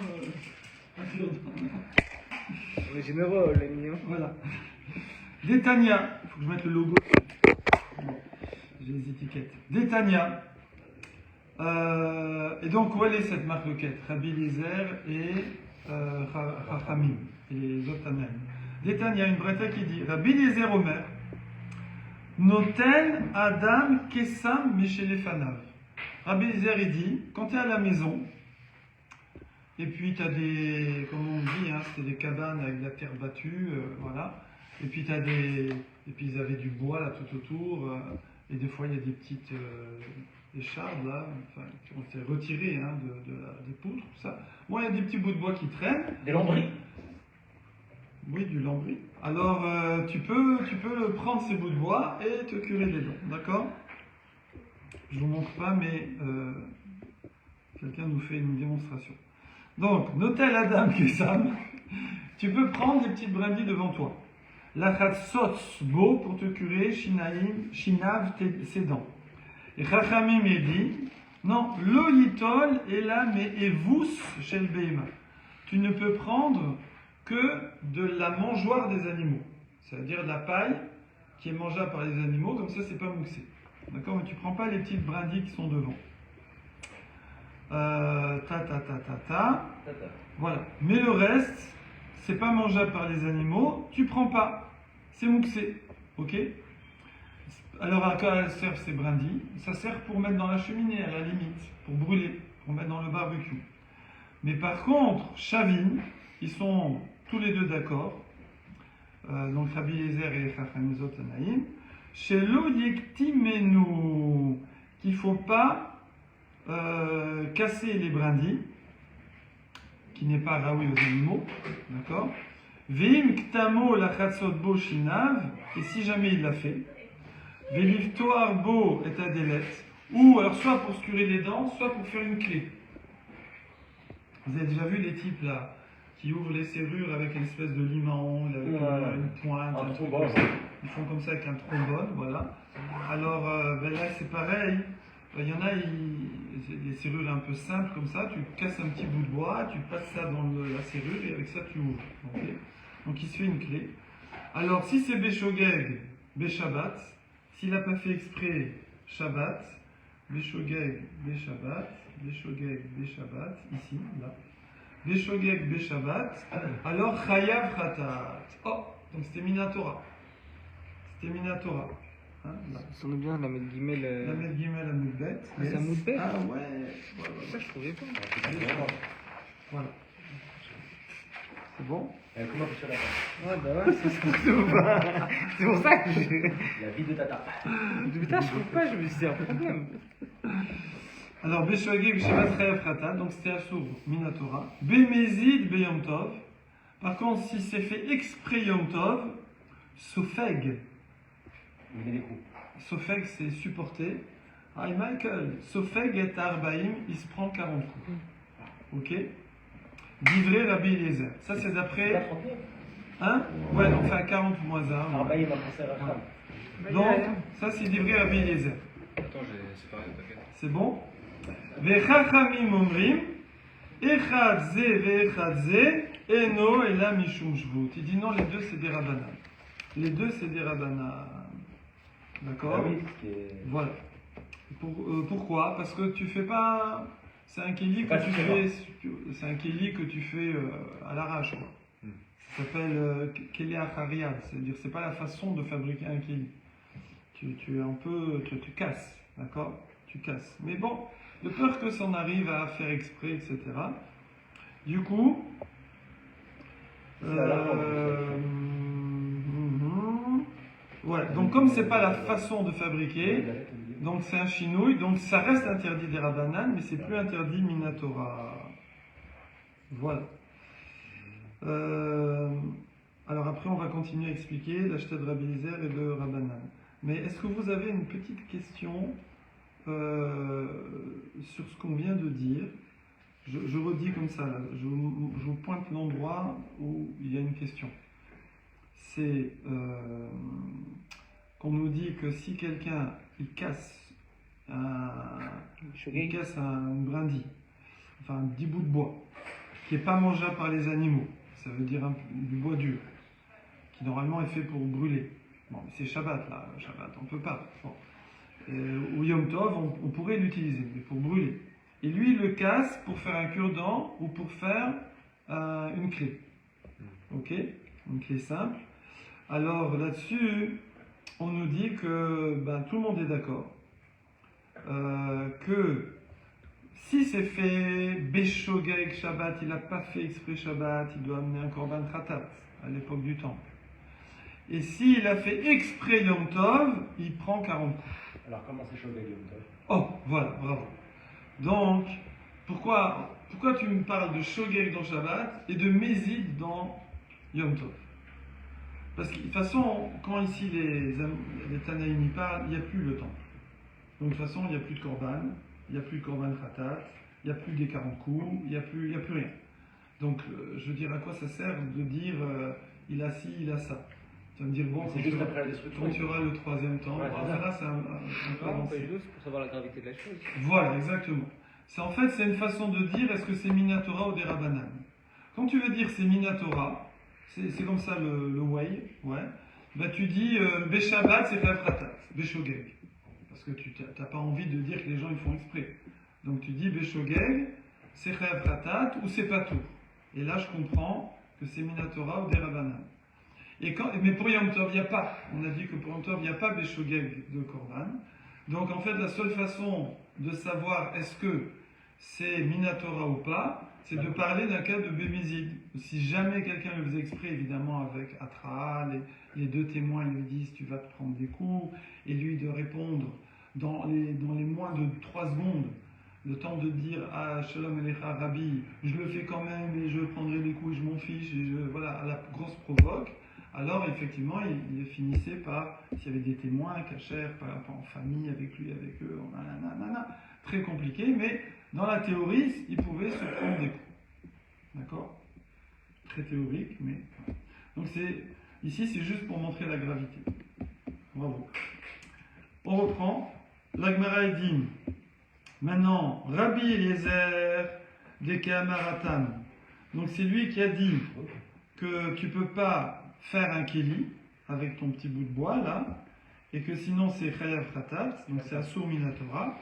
un cure-dent. On est généreux, les mignons. Voilà. Détania, il faut que je mette le logo. J'ai les étiquettes. Détania. Et donc, où elle est cette marloquette? Rabbi Eliezer et Chachamim, et les autres Tanaïm. Détania, une bretta qui dit Rabbi Eliezer Omer, Noten Adam Kesam Meshelefanav. Rabbi Eliezer, il dit, quand tu es à la maison, et puis tu as des, comme on dit, hein, c'était des cabanes avec de la terre battue, voilà. Et puis et puis ils avaient du bois là tout autour, et des fois il y a des petites échardes là, enfin, qui ont été retirées hein, des poutres, tout ça. Bon, il y a des petits bouts de bois qui traînent. Des lambris. Oui, du lambris. Alors tu peux prendre ces bouts de bois et te curer les dents, d'accord? Je vous montre pas, mais quelqu'un nous fait une démonstration. Donc, Notel Adam Kesam, tu peux prendre des petites brindilles devant toi. Lachatzot bo pour te curer, shinav ses dents. Et Chachamim dit, non, lo yitol et là mais evus shel beima. Tu ne peux prendre que de la mangeoire des animaux, c'est-à-dire de la paille qui est mangeable par les animaux, comme ça c'est pas mouxé. D'accord, mais tu prends pas les petites brindilles qui sont devant. Voilà. Mais le reste, c'est pas mangeable par les animaux, tu prends pas. C'est mouxé. Ok? Alors à quoi elles servent ces brindilles? Ça sert pour mettre dans la cheminée, à la limite, pour brûler, pour mettre dans le barbecue. Mais par contre, Chavin, ils sont tous les deux d'accord. Donc Rabbi Eliezer et Chachamim Tanaïm. Chez l'Oyektimenu, qu'il ne faut pas casser les brindilles, qui n'est pas raoui aux animaux, d'accord? Veim ktamo lachatzot bo shinav, et si jamais il l'a fait, veliftoar bo et adelet, ou alors soit pour se curer les dents, soit pour faire une clé. Vous avez déjà vu les types là, qui ouvrent les serrures avec une espèce de lime en haut, avec une pointe, Un truc trombone. comme ça. Ils font comme ça avec un trombone, voilà. Alors là c'est pareil. Il y en a, des serrures un peu simples comme ça, tu casses un petit bout de bois, tu passes ça dans la serrure et avec ça tu ouvres. Okay, donc il se fait une clé. Alors si c'est Béchogeg, Béchabat, s'il n'a pas fait exprès Shabbat, Béchogeg, Béchabat, Béchogeg, Béchabat, ici, là. Béchogeg, Béchabat, alors Chayav Khatat. Oh, donc c'était Minatora. C'était Minatora. Hein, là. Ça sonne bien, la mettre guillemets. La mettre guillemets, la moudbet. Ah, c'est un moudbet? Ah ouais. Ça, je trouvais pas. Voilà. C'est bon? Comment tu fais la table? Ouais, bah ouais, c'est pour ça que j'ai. La vie de tata. Putain, je trouve pas, je me suis dit, c'est un problème. Alors, Beshogeg, Shevat Chayav Khatat, donc c'était Assour, Minatora. Bemezid, Beyom Tov. Par contre, si c'est fait exprès Yom Tov, Sofeg. Il met des coups. Sofeg, c'est supporter. Hi Michael, Sofeg et Arbaïm, il se prend 40 coups. Ok? Divré Rabbi Eliezer. Ça, c'est Pas d'après. 39. Hein? Ouais, on fait à 40 moins 1. Arbaïm a pensé à la femme. Donc, ça, c'est Divré Rabbi Eliezer. Attends, j'ai séparé le paquet. C'est bon? Vechachamim omrim, echad ze veechad ze, eno ela mishum shvut. Il dit non, les deux, c'est des rabanan. Les deux, c'est des rabanan. D'accord? Ah oui, ce qui est... Voilà. Pourquoi? Parce que tu fais pas. C'est un kéli que tu fais. C'est un kéli que tu fais à l'arrache. Quoi. Ça s'appelle kéli achariad. C'est-à-dire c'est pas la façon de fabriquer un kéli. Tu es un peu. Tu casses. D'accord? Tu casses. Mais bon, de peur que ça en arrive à faire exprès, etc. Du coup. Ouais, donc comme c'est pas la façon de fabriquer, donc c'est un chinouille, donc ça reste interdit des Rabbanan, mais c'est plus interdit Minatora. Voilà. Alors après on va continuer à expliquer l'acheter de Rabbi Eliezer et de Rabbanan. Mais est-ce que vous avez une petite question sur ce qu'on vient de dire? Je redis comme ça, là. Je vous pointe l'endroit où il y a une question. C'est qu'on nous dit que si quelqu'un il casse une brindille, enfin un petit bout de bois, qui n'est pas mangeable par les animaux, ça veut dire du bois dur, qui normalement est fait pour brûler. Bon, mais c'est Shabbat là, Shabbat, on ne peut pas. Bon. Ou Yom Tov, on pourrait l'utiliser, mais pour brûler. Et lui, il le casse pour faire un cure-dent ou pour faire une clé. Ok? Une clé simple. Alors là-dessus, on nous dit que tout le monde est d'accord. Que si c'est fait Beshogeg Shabbat, il n'a pas fait exprès Shabbat, il doit amener un Korban Khatat à l'époque du temple. Et s'il a fait exprès Yom Tov, il prend 40 coups. Alors comment c'est Shogeg Yom Tov? Oh, voilà, bravo. Donc, pourquoi tu me parles de Shogeg dans Shabbat et de Mézid dans Yom Tov? Parce que de toute façon, quand ici les Tanaïm y parlent, il n'y a plus le temple. Donc de toute façon, il n'y a plus de Korban, il n'y a plus de Korban Khatat, il n'y a plus des 40 coups, il n'y a plus rien. Donc je veux dire, à quoi ça sert de dire il a ci, il a ça? Tu vas me dire, bon, c'est juste après la destruction. Quand tu auras le troisième temps, Ouais, là c'est un peu avancé. Pour savoir la gravité de la chose. Voilà, exactement. C'est une façon de dire est-ce que c'est Minatora ou des Rabbanan. Quand tu veux dire c'est Minatora, c'est comme ça le way, ouais. Tu dis Beshabbat c'est Chayav Khatat, Beshogeg. Parce que tu n'as pas envie de dire que les gens ils font exprès. Donc tu dis Beshogeg, c'est Chayav Khatat ou c'est Patour. Et là je comprends que c'est Minatora ou des Rabbanan. Mais pour Yom Tov, il n'y a pas. On a dit que pour Yom Tov, il n'y a pas Beshogeg de Korban. Donc en fait, la seule façon de savoir est-ce que c'est Minatora ou pas, c'est de parler d'un cas de Bémézid. Si jamais quelqu'un le faisait exprès, évidemment avec Atra, les deux témoins lui disent tu vas te prendre des coups, et lui de répondre dans les moins de 3 secondes, le temps de dire ah Shalom Alecha Rabbi, je le fais quand même et je prendrai des coups et je m'en fiche, et voilà, à la grosse provoque. Alors effectivement, il finissait par, s'il y avait des témoins, cachers, par rapport en famille, avec lui, avec eux, nanana, très compliqué, mais dans la théorie, il pouvait se prendre des coups. D'accord? Très théorique, mais... Donc ici, c'est juste pour montrer la gravité. Bravo. On reprend. L'Agmara dit, maintenant, Rabbi Eliezer de Kehamaratan. Donc c'est lui qui a dit que tu ne peux pas faire un kéli avec ton petit bout de bois là, et que sinon c'est Chayav Khatat, donc c'est Asur Minatora.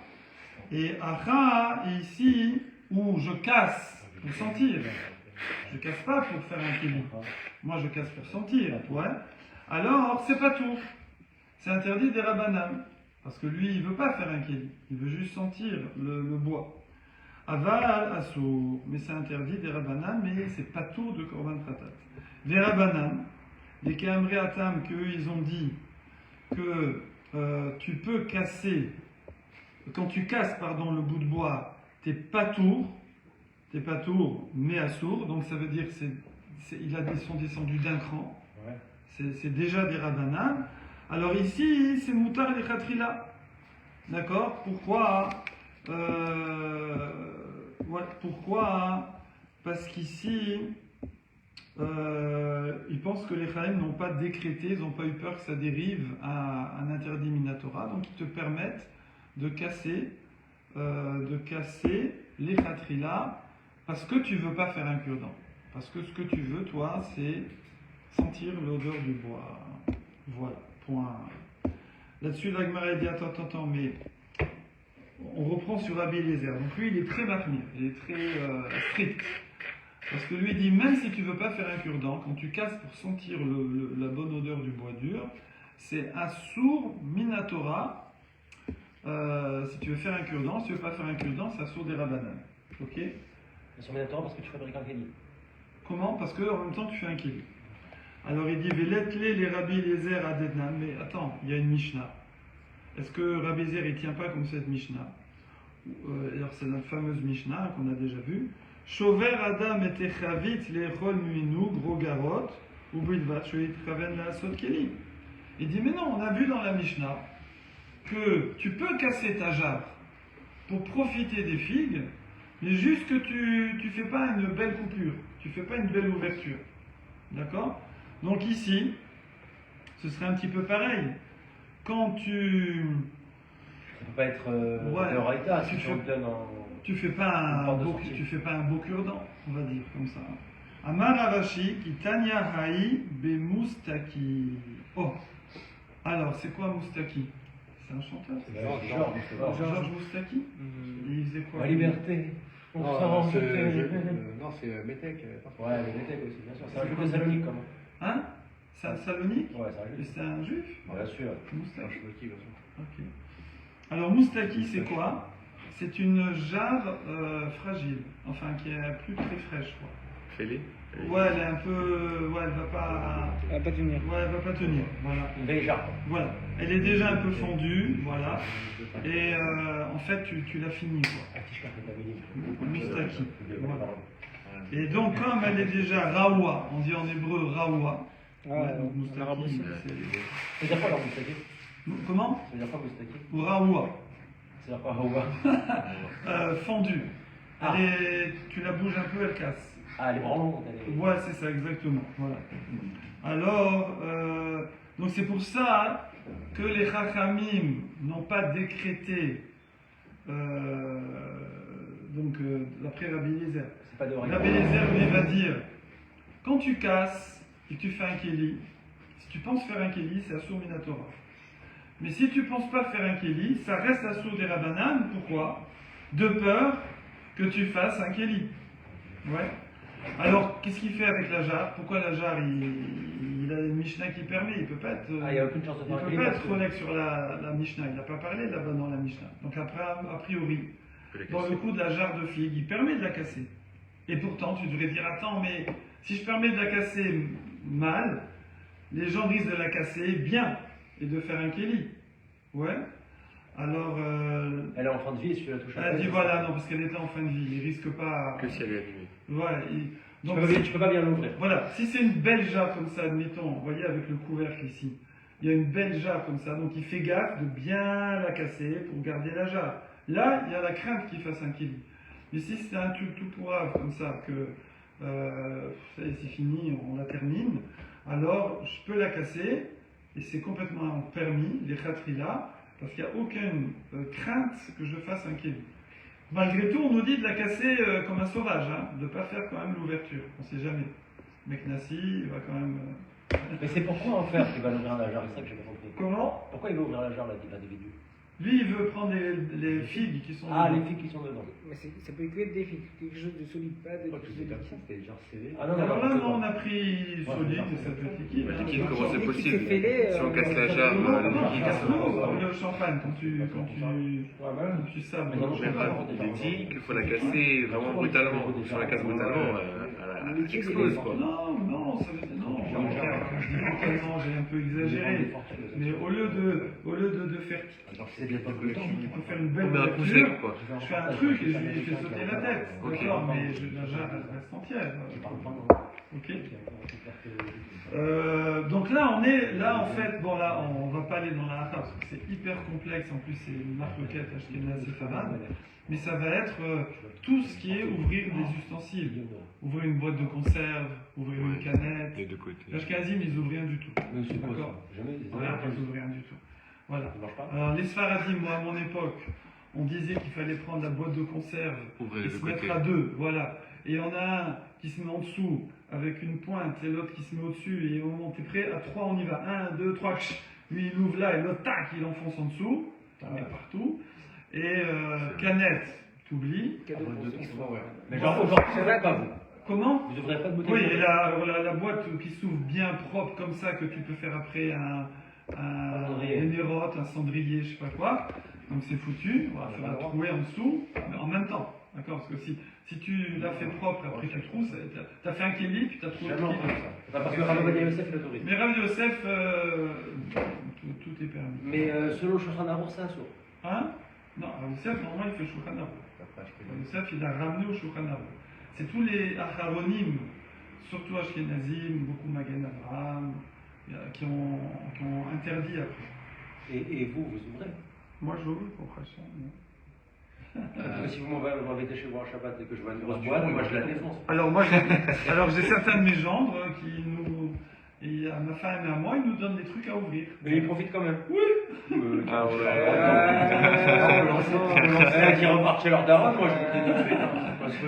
Et Acha est ici où je casse pour sentir. Je casse pas pour faire un kéli. Moi je casse pour sentir, ouais. Alors c'est pas tout. C'est interdit des Rabbanan. Parce que lui il veut pas faire un kéli. Il veut juste sentir le bois. Aval Assour, mais c'est interdit des Rabbanan, mais c'est pas tout de Korban Pratat. Des Rabbanan, des Kehamrei Atam, qu'eux ils ont dit que tu peux casser, quand tu casses le bout de bois, t'es pas tour, mais Assour, donc ça veut dire qu'ils sont descendus d'un cran, Ouais. c'est déjà des Rabbanan. Alors ici, c'est Moutar les Khatrila. D'accord? Pourquoi? Pourquoi? Parce qu'ici, ils pensent que les Chaim n'ont pas décrété, ils n'ont pas eu peur que ça dérive à un interdit Minatora, donc ils te permettent de casser les Khatrila parce que tu ne veux pas faire un cure-dent. Parce que ce que tu veux, toi, c'est sentir l'odeur du bois. Voilà, point. Là-dessus, la Gemara dit attends, mais on reprend sur Rabbi Eliezer. Donc lui, il est très mahmir, il est très strict. Parce que lui, il dit même si tu veux pas faire un cure-dent, quand tu casses pour sentir la bonne odeur du bois dur, c'est Assour Minatora. Si tu veux faire un cure-dent, si tu veux pas faire un cure-dent, c'est Assour des Rabbanan. Ok? Ils sont minatora parce que tu fabriques un kéli. Comment? Parce que en même temps, tu fais un kili. Alors il dit Veletle les Rabbi Eliezer Adednan. Mais attends, il y a une Mishnah. Est-ce que Rabbi Eliezer il tient pas comme cette Mishnah? Alors c'est la fameuse Mishnah qu'on a déjà vue. Shover Adam et Echavit lechol muinu gros garot ou bilvat shoit kaven la sot keli. Il dit mais non, on a vu dans la Mishnah que tu peux casser ta jarre pour profiter des figues, mais juste que tu fais pas une belle coupure, tu fais pas une belle ouverture. D'accord? Donc ici, ce serait un petit peu pareil. Quand tu Ça peut pas être Ouais. de Horaïta, si Tu tu fais- le donnes en. tu fais pas un Porte de beau, sortie. tu fais pas un beau cure-dent, on va dire comme ça. Amar Ravashi qui tanya haï be moustaki. Oh, alors c'est quoi moustaki? C'est un chanteur? C'est Georges, c'est pas. Georges Moustaki? Et il faisait quoi? La liberté. On Non, s'en c'est rend non, c'est Métèque. Ouais, le Métèque aussi, bien sûr. C'est un jeu de Thessalonique, quand même. Hein? C'est un Salonique? Ouais, c'est un Et jeu. c'est un juif? Bien sûr. Moustaki. Qui, bien sûr. Ok. Alors moustaki c'est quoi? C'est une jarre fragile, enfin qui est plus très fraîche quoi. Fêlé. Ouais, elle est un peu, ouais, elle va pas, Elle va pas tenir. ouais, elle va pas tenir. Voilà. Une vieille jarre. Voilà. Elle est déjà un peu fondue, voilà. Et en fait, tu l'as finie quoi. Un petit carte de Moustaki. Voilà. Et donc comme elle est déjà raoua, on dit en hébreu raoua. Ouais, donc en arabe moustaki, aussi. Ça veut dire quoi alors Moustaki? Comment? Ça veut dire quoi Moustaki? Ou raoua. Ça veut dire quoi Hawa? Fondue. Ah. Tu la bouges un peu, elle casse. Ah, les branlons, elle est. Ouais, c'est ça, exactement. Voilà. Alors, donc c'est pour ça que les Chachamim n'ont pas décrété, d'après Rabbi Eliezer. C'est pas de Horaïta. Rabbi Eliezer lui va dire, quand tu casses et que tu fais un kéli, si tu penses faire un kéli, c'est Assour Minatora. Mais si tu penses pas faire un kéli, ça reste Assour des Rabbanan. Pourquoi? De peur que tu fasses un kéli. Ouais. Alors, qu'est-ce qu'il fait avec la jarre? Pourquoi la jarre, il a une Mishnah qui permet, il peut pas être, Ah, il n'y a aucune chance de il faire un peut kéli. pas parce être que- Rolex sur la Mishnah. Il n'a pas parlé là-bas dans la Mishnah. Donc après, a priori, dans le coup de la jarre de figue, il permet de la casser. Et pourtant, tu devrais dire, attends, mais si je permets de la casser mal, les gens risquent de la casser bien et de faire un kéli. Ouais. Alors, Elle est en fin de vie et si tu la touches elle après, dit c'est- voilà, non, parce qu'elle était en fin de vie, il risque pas. Que si elle est animée. Voilà. Donc, Tu peux pas bien l'ouvrir. voilà, si c'est une belle jarre comme ça, admettons, vous voyez avec le couvercle ici, il y a une belle jarre comme ça, donc il fait gaffe de bien la casser pour garder la jarre. Là, il y a la crainte qu'il fasse un kéli. Mais si c'est un truc tout pourrave comme ça, que ça y est, c'est fini, on la termine, alors je peux la casser, et c'est complètement permis, les khatrila, parce qu'il n'y a aucune crainte que je fasse un kéli. Malgré tout, on nous dit de la casser comme un sauvage, hein, de ne pas faire quand même l'ouverture, on ne sait jamais. Meknassi, il va quand même... Mais c'est pourquoi en faire qu'il va ouvrir la jarre, c'est ça que j'ai pas compris. Comment? Pourquoi il va ouvrir la jarre l'individu? Lui, il veut prendre les figues qui sont Ah, dedans. les filles qui sont dedans. Mais ça peut être que être des filles, quelque chose de solide, pas de Je crois que c'était comme ça, c'était genre CV. Ah non, Alors là, d'accord. non, on a pris solide de cette liquide. Le hein. liquide, comment c'est L'équipe possible s'est fêlée, Si on casse la jarre, Non, le non, liquide, casse ça l'eau, le champagne, quand tu Ouais, voilà. sables. Mais non, J'ai dit qu'il faut la casser vraiment brutalement. Si on la casse brutalement, elle explose quoi. Non, ça veut dire non. Je dis brutalement, j'ai un peu exagéré. Mais au lieu de faire C'est bien pas tu peux faire une belle On met un coup ouverture, sec quoi. je fais un truc et je lui fais sauter la tête. Ok. D'accord, mais la jarre elle reste entière. Ok. Donc là, en fait, bon là, on va pas aller dans la halacha parce que c'est hyper complexe. En plus, c'est une marloquette ashkénaze et farad. Mais ça va être tout ce qui est ouvrir des ustensiles, ouvrir une boîte de conserve, ouvrir une canette. Les deux côtés. L'ashkénazim, ils ouvrent rien du tout. Mais c'est quoi D'accord. ça Jamais. Voilà, ils ouvrent rien du tout. Voilà. Ça marche pas. Alors les Sfaradim, moi à mon époque, on disait qu'il fallait prendre la boîte de conserve Ouvrez et les se deux mettre côtés. à deux, voilà. Et on a un qui se met en dessous avec une pointe et l'autre qui se met au-dessus et au moment où t'es prêt, à 3 on y va. 1, 2, 3, lui il ouvre là et l'autre tac, il enfonce en dessous, t'en mets partout. Et canette, t'oublies. Cadeau pour ceux qui sont- Mais genre, ça va pas vous. Comment? Vous ouvrez pas de bouteille. Oui, et la boîte qui s'ouvre bien propre comme ça que tu peux faire après un cendrier. nérote, un cendrier, je sais pas quoi. Donc c'est foutu, on va faire un troué en dessous, mais en même temps. D'accord? Parce que si tu l'as fait propre, après tu trouves, t'as fait un kéli, puis t'as trouvé le Jamais kéli. entendu ça. Parce que Rabbi Yosef il autorise. Mais Rav Yosef, tout est permis. Mais selon Shulchan Aruch, c'est un sourd. Hein? Non, Rav Yosef, normalement, il fait Shulchan Aruch. Rav Yosef, il a ramené au Shulchan Aruch. C'est tous les acharonim, surtout Ashkenazim, beaucoup Magen Avraham, qui ont interdit après. Et vous ouvrez. Moi, je veux pour Hachem. Parce que si vous m'invitez chez vous en Shabbat et que je vois une grosse boîte, moi je la défonce. Alors j'ai certains de mes gendres qui nous, et à ma femme et à moi, ils nous donnent des trucs à ouvrir. Mais ils profitent quand même. Oui. Ah ouais. Qui repartent chez leur daron, moi je vous le dis tout de suite. Parce que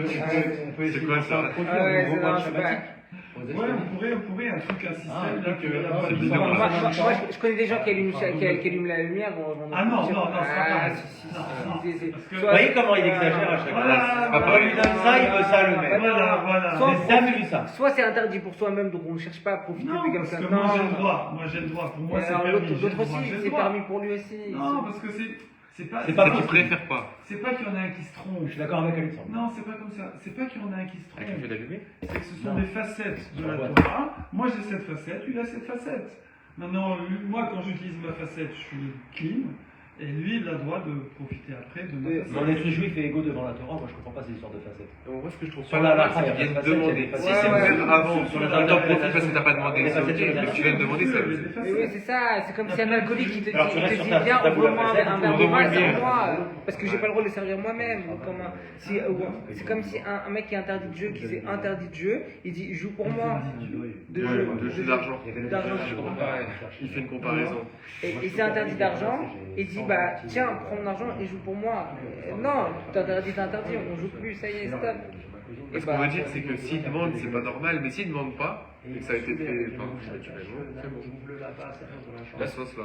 on peut essayer C'est quoi de faire ça un produit, Ah ouais, un gros c'est boîte non, c'est shabbatique. Ouais, on pourrait un truc, un système là que la boîte de évidemment. Moi, conserve. je connais des gens qui allument la lumière. Ah non, c'est pas pareil. Si, Non, non, c'est- parce que- Vous voyez comment il exagère à chaque fois. Voilà, On lui donne ça, il veut ça lui-même. Voilà. Soit- J'ai jamais vu ça. Soit c'est interdit pour soi-même, donc on ne cherche pas à profiter Non, de comme parce ça. que moi j'ai le droit. Moi j'ai le droit. Pour moi Et c'est alors, permis. l'autre J'ai le aussi, droit, j'ai le c'est droit. permis pour lui aussi. Non, parce que c'est pas. C'est pas Tu préfères quoi? C'est pas qu'il y en a un qui se trompe. Je suis d'accord avec Alexandre. Non, c'est pas comme ça. C'est pas qu'il y en a un qui se Avec le fait trompe. d'allumer? C'est que ce sont Non. des facettes de la Ouais. Torah. Moi j'ai cette facette, lui il a cette facette. Maintenant, moi quand j'utilise ma facette, je suis clean. Et lui, il a le droit de profiter après de ma Mais facette. on est tous juifs et égaux devant la Torah, moi je comprends pas ces histoires de facettes. Donc moi ce que je trouve Sur pas la normal, lacha, c'est il y a qu'ils viennent pas de demander. facette, Si il y a c'est pas de faire facette. avant, Sur la t'en table, profites parce que t'as pas demandé. les facettes sur les Mais tu viens de demander ça. Des Mais facettes. oui, c'est ça, c'est comme si un alcoolique qui te dit, Alors, tu restes sur ta viens, table ouvre-moi facette, un tu verre ouvres de vin, le bien. moi parce que j'ai pas le droit de le servir moi-même. C'est comme si un mec qui est interdit de jeu, qui s'est interdit de jeu, il dit joue pour moi. De jeu, De jeu d'argent. D'argent. Il fait une comparaison. Et c'est interdit d'argent, et il dit bah tiens, prends mon argent et joue pour moi. Non, t'interdis, on joue plus, ça y est, stop. Et Ce qu'on veut dire, c'est que s'ils demandent, c'est pas normal, mais s'ils demandent pas, et que ça a été fait naturellement, c'est bon. La sauce là.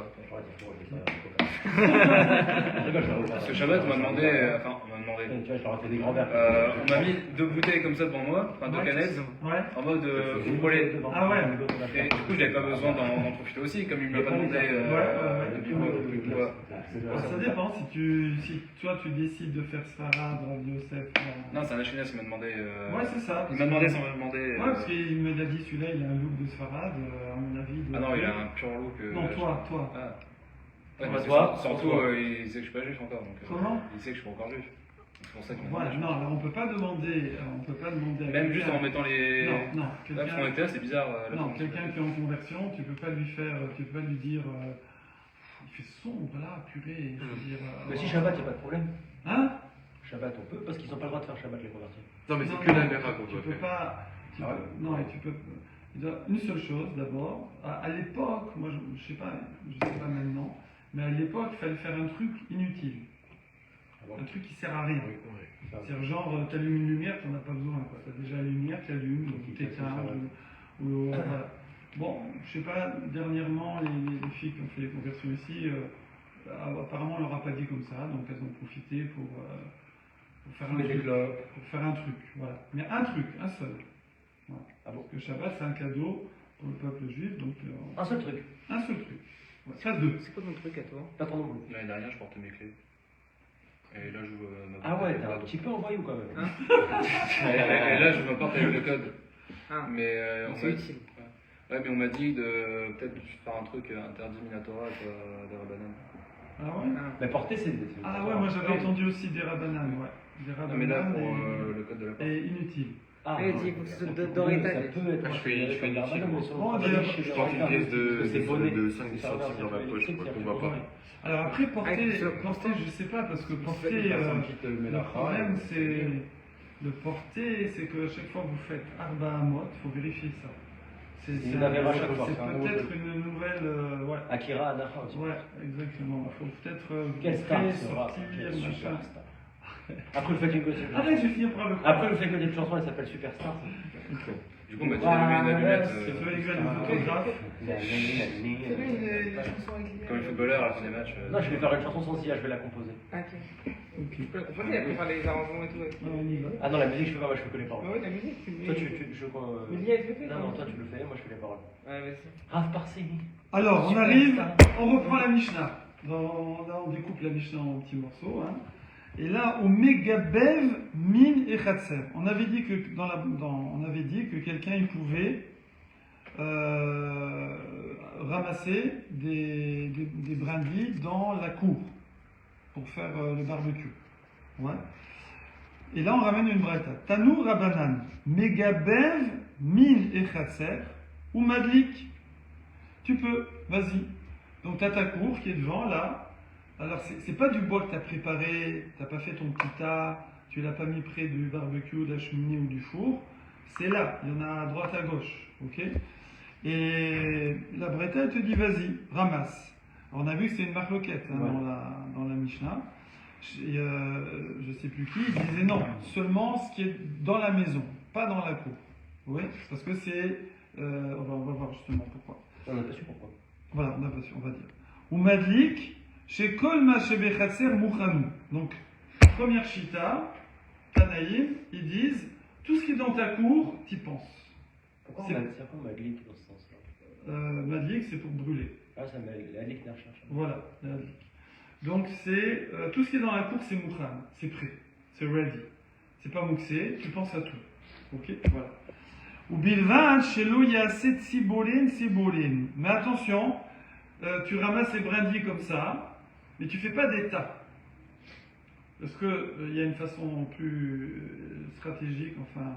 Parce que Shabbat, on m'a demandé, Tu vois, je leur ai fait des grands verres. on m'a mis 2 bouteilles comme ça devant moi, enfin 2 canettes, Ouais. en mode contrôlé. Ah ouais. Et du coup, j'avais pas besoin d'en profiter aussi, comme il me l'a pas demandé depuis moi. Ça dépend si toi tu décides de faire Sfarad, Rav Yosef. Non, c'est un Ashkenaz qui m'a demandé. Ouais, c'est ça. Il m'a demandé sans me demander. Ouais, parce qu'il me l'a dit, celui-là, il a un look de Sfarad, à mon avis. Ah non, il a un pur look. Non, toi. Ah. Ouais, Toi, parce que toi, surtout, toi. il sait que je suis pas juif encore. Donc, Comment il sait que je suis pas encore juif. C'est pour ça qu'il m'a Voilà, demandé. non, alors on peut pas demander à Même juste quelqu'un- en mettant les. Non, Là, parce qu'on quelqu'un. était là, c'est bizarre. la Non, France. quelqu'un qui est en conversion, tu peux pas lui faire, tu peux pas lui dire, il fait sombre là, purée. Je veux dire, Mais si Shabbat, il n'y a pas de problème. Hein? Shabbat, on peut, parce qu'ils n'ont pas le droit de faire Shabbat, les convertis. Non, mais Non, c'est que la non, mera qu'on tu doit peux faire. pas. Ah ouais. Non, et tu peux. Une seule chose d'abord. À l'époque, moi je sais pas maintenant, mais à l'époque, il fallait faire un truc inutile, un truc qui sert à rien. C'est-à-dire genre, tu allumes une lumière, tu n'en as pas besoin. Tu as déjà la lumière, tu allumes, ou t'éteins, voilà. Bon, je sais pas, dernièrement, les filles qui ont fait les conversions ici, apparemment, on leur a pas dit comme ça, donc elles ont profité pour faire un Mais truc. des globes. Pour faire un truc, voilà. Mais un truc, un seul. Voilà. Ah bon? Parce que Shabbat, c'est un cadeau pour le peuple juif, donc Un seul truc. un seul truc. Ouais. Pas deux. C'est quoi ton truc à toi? Pas trop nombreux. L'année dernière, je portais mes clés. Et là, je me Ah ouais, t'es un petit peu en voyou quand même. Hein? Et là, je me porte avec le code. Ah, Mais donc on c'est m'a utile. ouais, mais on m'a dit de peut-être faire un truc interdit Minatora des Rabbanan. Ah ouais? Ah. Mais porter, c'est. Ah ouais, moi j'avais entendu aussi des rabbanan, ouais. Des Non, mais là, rabbanan pour le code de la porte. et inutile. Ah, Il dit, il faut que ce soit d'Oreta. Ça peut être. Je fais une utile, moi. Oh, d'ailleurs, Je porte une pièce de 5 centimes dans ma poche, quoi, qu'on voit pas. Alors après, porter, Ah, porter, je sais pas, parce que porter, le le problème c'est. Le porter, c'est que chaque fois que vous faites Arba Amot, il faut vérifier ça. C'est une affaire à chaque fois, c'est c'est un nouveau peut-être truc. une nouvelle. Ouais. Akira Anaha aussi. Ouais, exactement. Il faut peut-être Quelle star créer, sera sortir, quelle machin. superstar. Après le fait d'une gosse. Arrête, je vais finir par le Après le fait que une chanson elle s'appelle Superstar. Du coup, on m'a dit d'allumer une allumette. Tu veux les gars, les photographes. Comme les footballeurs à la fin des matchs. Non, je vais faire une chanson sans IA, je vais la composer. Ok. Ok. Tu peux la composer, après faire les arrangements et tout. Ouais. On y va. Ah non, la musique je peux pas, moi je peux que les paroles. Ah ouais, la musique, tu le Toi mets. je Mais l'IA, elle le fait, Non, non non, toi tu le fais, moi je fais les paroles. Ouais, vas-y. Rav Parsi. Alors, on Super arrive, star. on reprend la Mishnah. Là, on découpe la Mishnah en petits morceaux. Hein. Et là, au Megabev, Min et Khatser. On avait dit que, on avait dit que quelqu'un il pouvait ramasser des brindilles dans la cour pour faire le barbecue. Ouais. Et là, on ramène une braïta. Tanou Rabanan, Megabev, Min et Khatser, ou Madlik. Tu peux, vas-y. Donc tu as ta cour qui est devant là. Alors c'est pas du bois que tu as préparé, tu n'as pas fait ton petit tas, tu l'as pas mis près du barbecue, de la cheminée ou du four. C'est là, il y en a à droite à gauche. Ok. Et la Breta elle te dit vas-y, ramasse. Alors, on a vu que c'est une marloquette hein, Ouais. dans la Mishnah. Et, je sais plus qui, il disait non, seulement ce qui est dans la maison, pas dans la cour. Oui, parce que c'est. On va voir justement pourquoi. On n'a pas su pourquoi. Voilà, on va dire. Ou Madlik, chez Kol Mashebe Khatser Mouchanou. Donc, première chita, Tanaïm, ils disent tout ce qui est dans ta cour, t'y penses. Pourquoi C'est- on m'a glissé dans ce sens-là? Madlik, c'est pour brûler. Ah, ça m'a la ligue n'a cherché. Voilà, la Madlik. Donc, c'est tout ce qui est dans la cour, c'est Mouchan, c'est prêt, c'est ready. C'est pas Mouxé, tu penses à tout. Ok, voilà. Ou Bilvan, chez Loyaset Sibolin, Sibolin. Mais attention, tu ramasses les brindilles comme ça, mais tu fais pas d'état. Parce qu'il y a une façon plus stratégique, enfin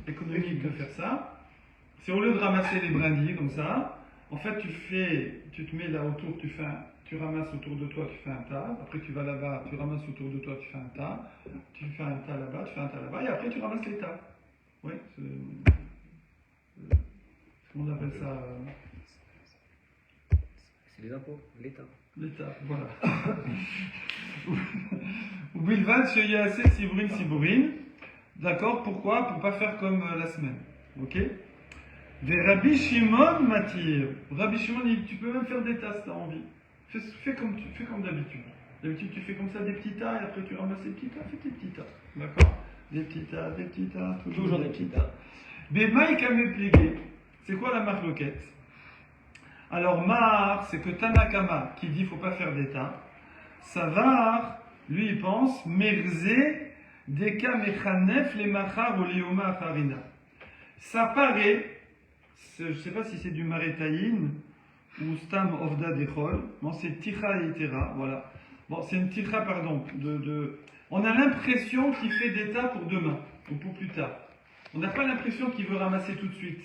économique de faire ça. C'est au lieu de ramasser les brindilles comme ça, en fait tu te mets là autour, tu ramasses autour de toi, tu fais un tas. Après tu vas là-bas, tu ramasses autour de toi, tu fais un tas. Tu fais un tas là-bas, tu fais un tas là-bas, et après tu ramasses les tas. Oui, comment on appelle ça C'est les impôts, l'État. L'État, voilà. Ou Bilvad, chez Yassé, Sibourin, Sibourin. D'accord, pourquoi? Pour pas faire comme la semaine. Ok? Des Rabbi Shimon m'attire. Rabbi Shimon, tu peux même faire des tas si tu as envie. Fais comme d'habitude. D'habitude, tu fais comme ça des petits tas et après tu ramasses les petits tas, fais tes petits tas. D'accord? Des petits tas, Toujours des petits tas. Bémaï Kamé plié. C'est quoi la marloquette? Alors, Mar, c'est que Tanakama, qui dit qu'il ne faut pas faire d'état. Savar, lui, il pense, Merze, Deka Mechanef, les Machar, ou Lioma Farina. Ça paraît, je ne sais pas si c'est du Maretaïn ou Stam Ovda Dechol. Bon, c'est Ticha et Itera, voilà. Bon, c'est une Ticha, pardon. On a l'impression qu'il fait d'état pour demain, ou pour plus tard. On n'a pas l'impression qu'il veut ramasser tout de suite.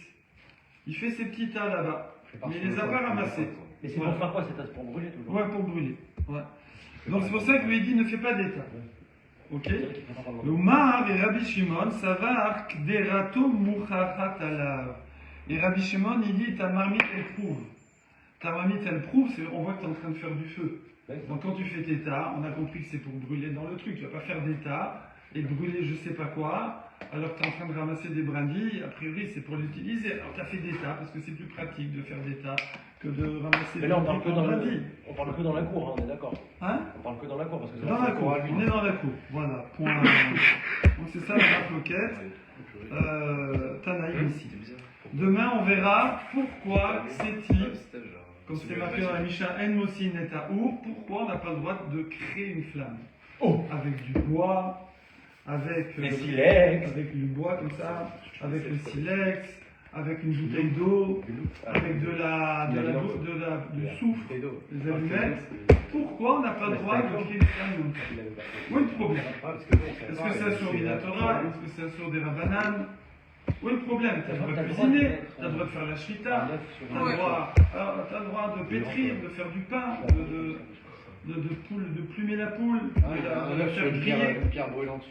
Il fait ses petits tas là-bas. Mais il les a pas ramassés. Mais c'est Voilà. pour faire quoi? C'est pour brûler toujours? Ouais, pour brûler. Ouais. Donc c'est pour ça que lui dit ne fais pas d'état. Ok? Le Mar et Rabbi Shimon, ça va Kderato Mouchachat alav. Et Rabbi Shimon, il dit ta marmite elle prouve. Ta marmite elle prouve, on voit que tu es en train de faire du feu. Donc quand tu fais tes tas, on a compris que c'est pour brûler dans le truc. Tu vas pas faire des tas et brûler je sais pas quoi alors que tu es en train de ramasser des brindilles, a priori c'est pour l'utiliser. Alors tu as fait des tas, parce que c'est plus pratique de faire des tas que de ramasser Mais des là, on parle que dans brindilles. on parle que dans la cour, hein, on est d'accord. Hein? On parle que dans la cour parce que Dans la cour, on est dans la cour. Voilà, point. Donc c'est ça la plaquette. Tanaïm ici. Demain on verra pourquoi ces types, comme c'est marqué dans la Mishnah, En Mosin et Taour, pourquoi on n'a pas le droit de créer une flamme. Avec du bois, avec Les silex. avec du bois comme ça, avec le silex, avec une bouteille d'eau, avec du soufre, des allumettes. Pourquoi on n'a pas le droit de créer une flamme? Où est le problème? Est-ce que c'est sur Minatora? Est-ce que c'est sur des rabananes? Où est le problème? Tu as le droit de cuisiner, tu as le droit de faire la shvita, tu as le droit de pétrir, de faire du pain, de plumer la poule, de la faire griller. Une pierre brûlante.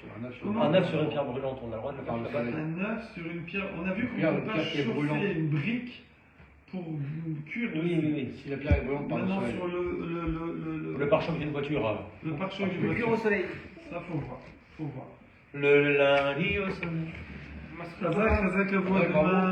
Un œuf sur une pierre brûlante, on a le droit de le faire Par là-bas. Un œuf sur une pierre. On a vu qu'on Pierre- ne peut pas pierre qui est brûlante. chauffer une brique pour cuire. Oui. Si la pierre est brûlante par le Maintenant soleil. sur Le pare-choc d'une voiture. le pare-choc du Le cuir au soleil. Ça faut voir. Faut voir. Le lundi au soleil. Chazak, Chazak, à vous à demain.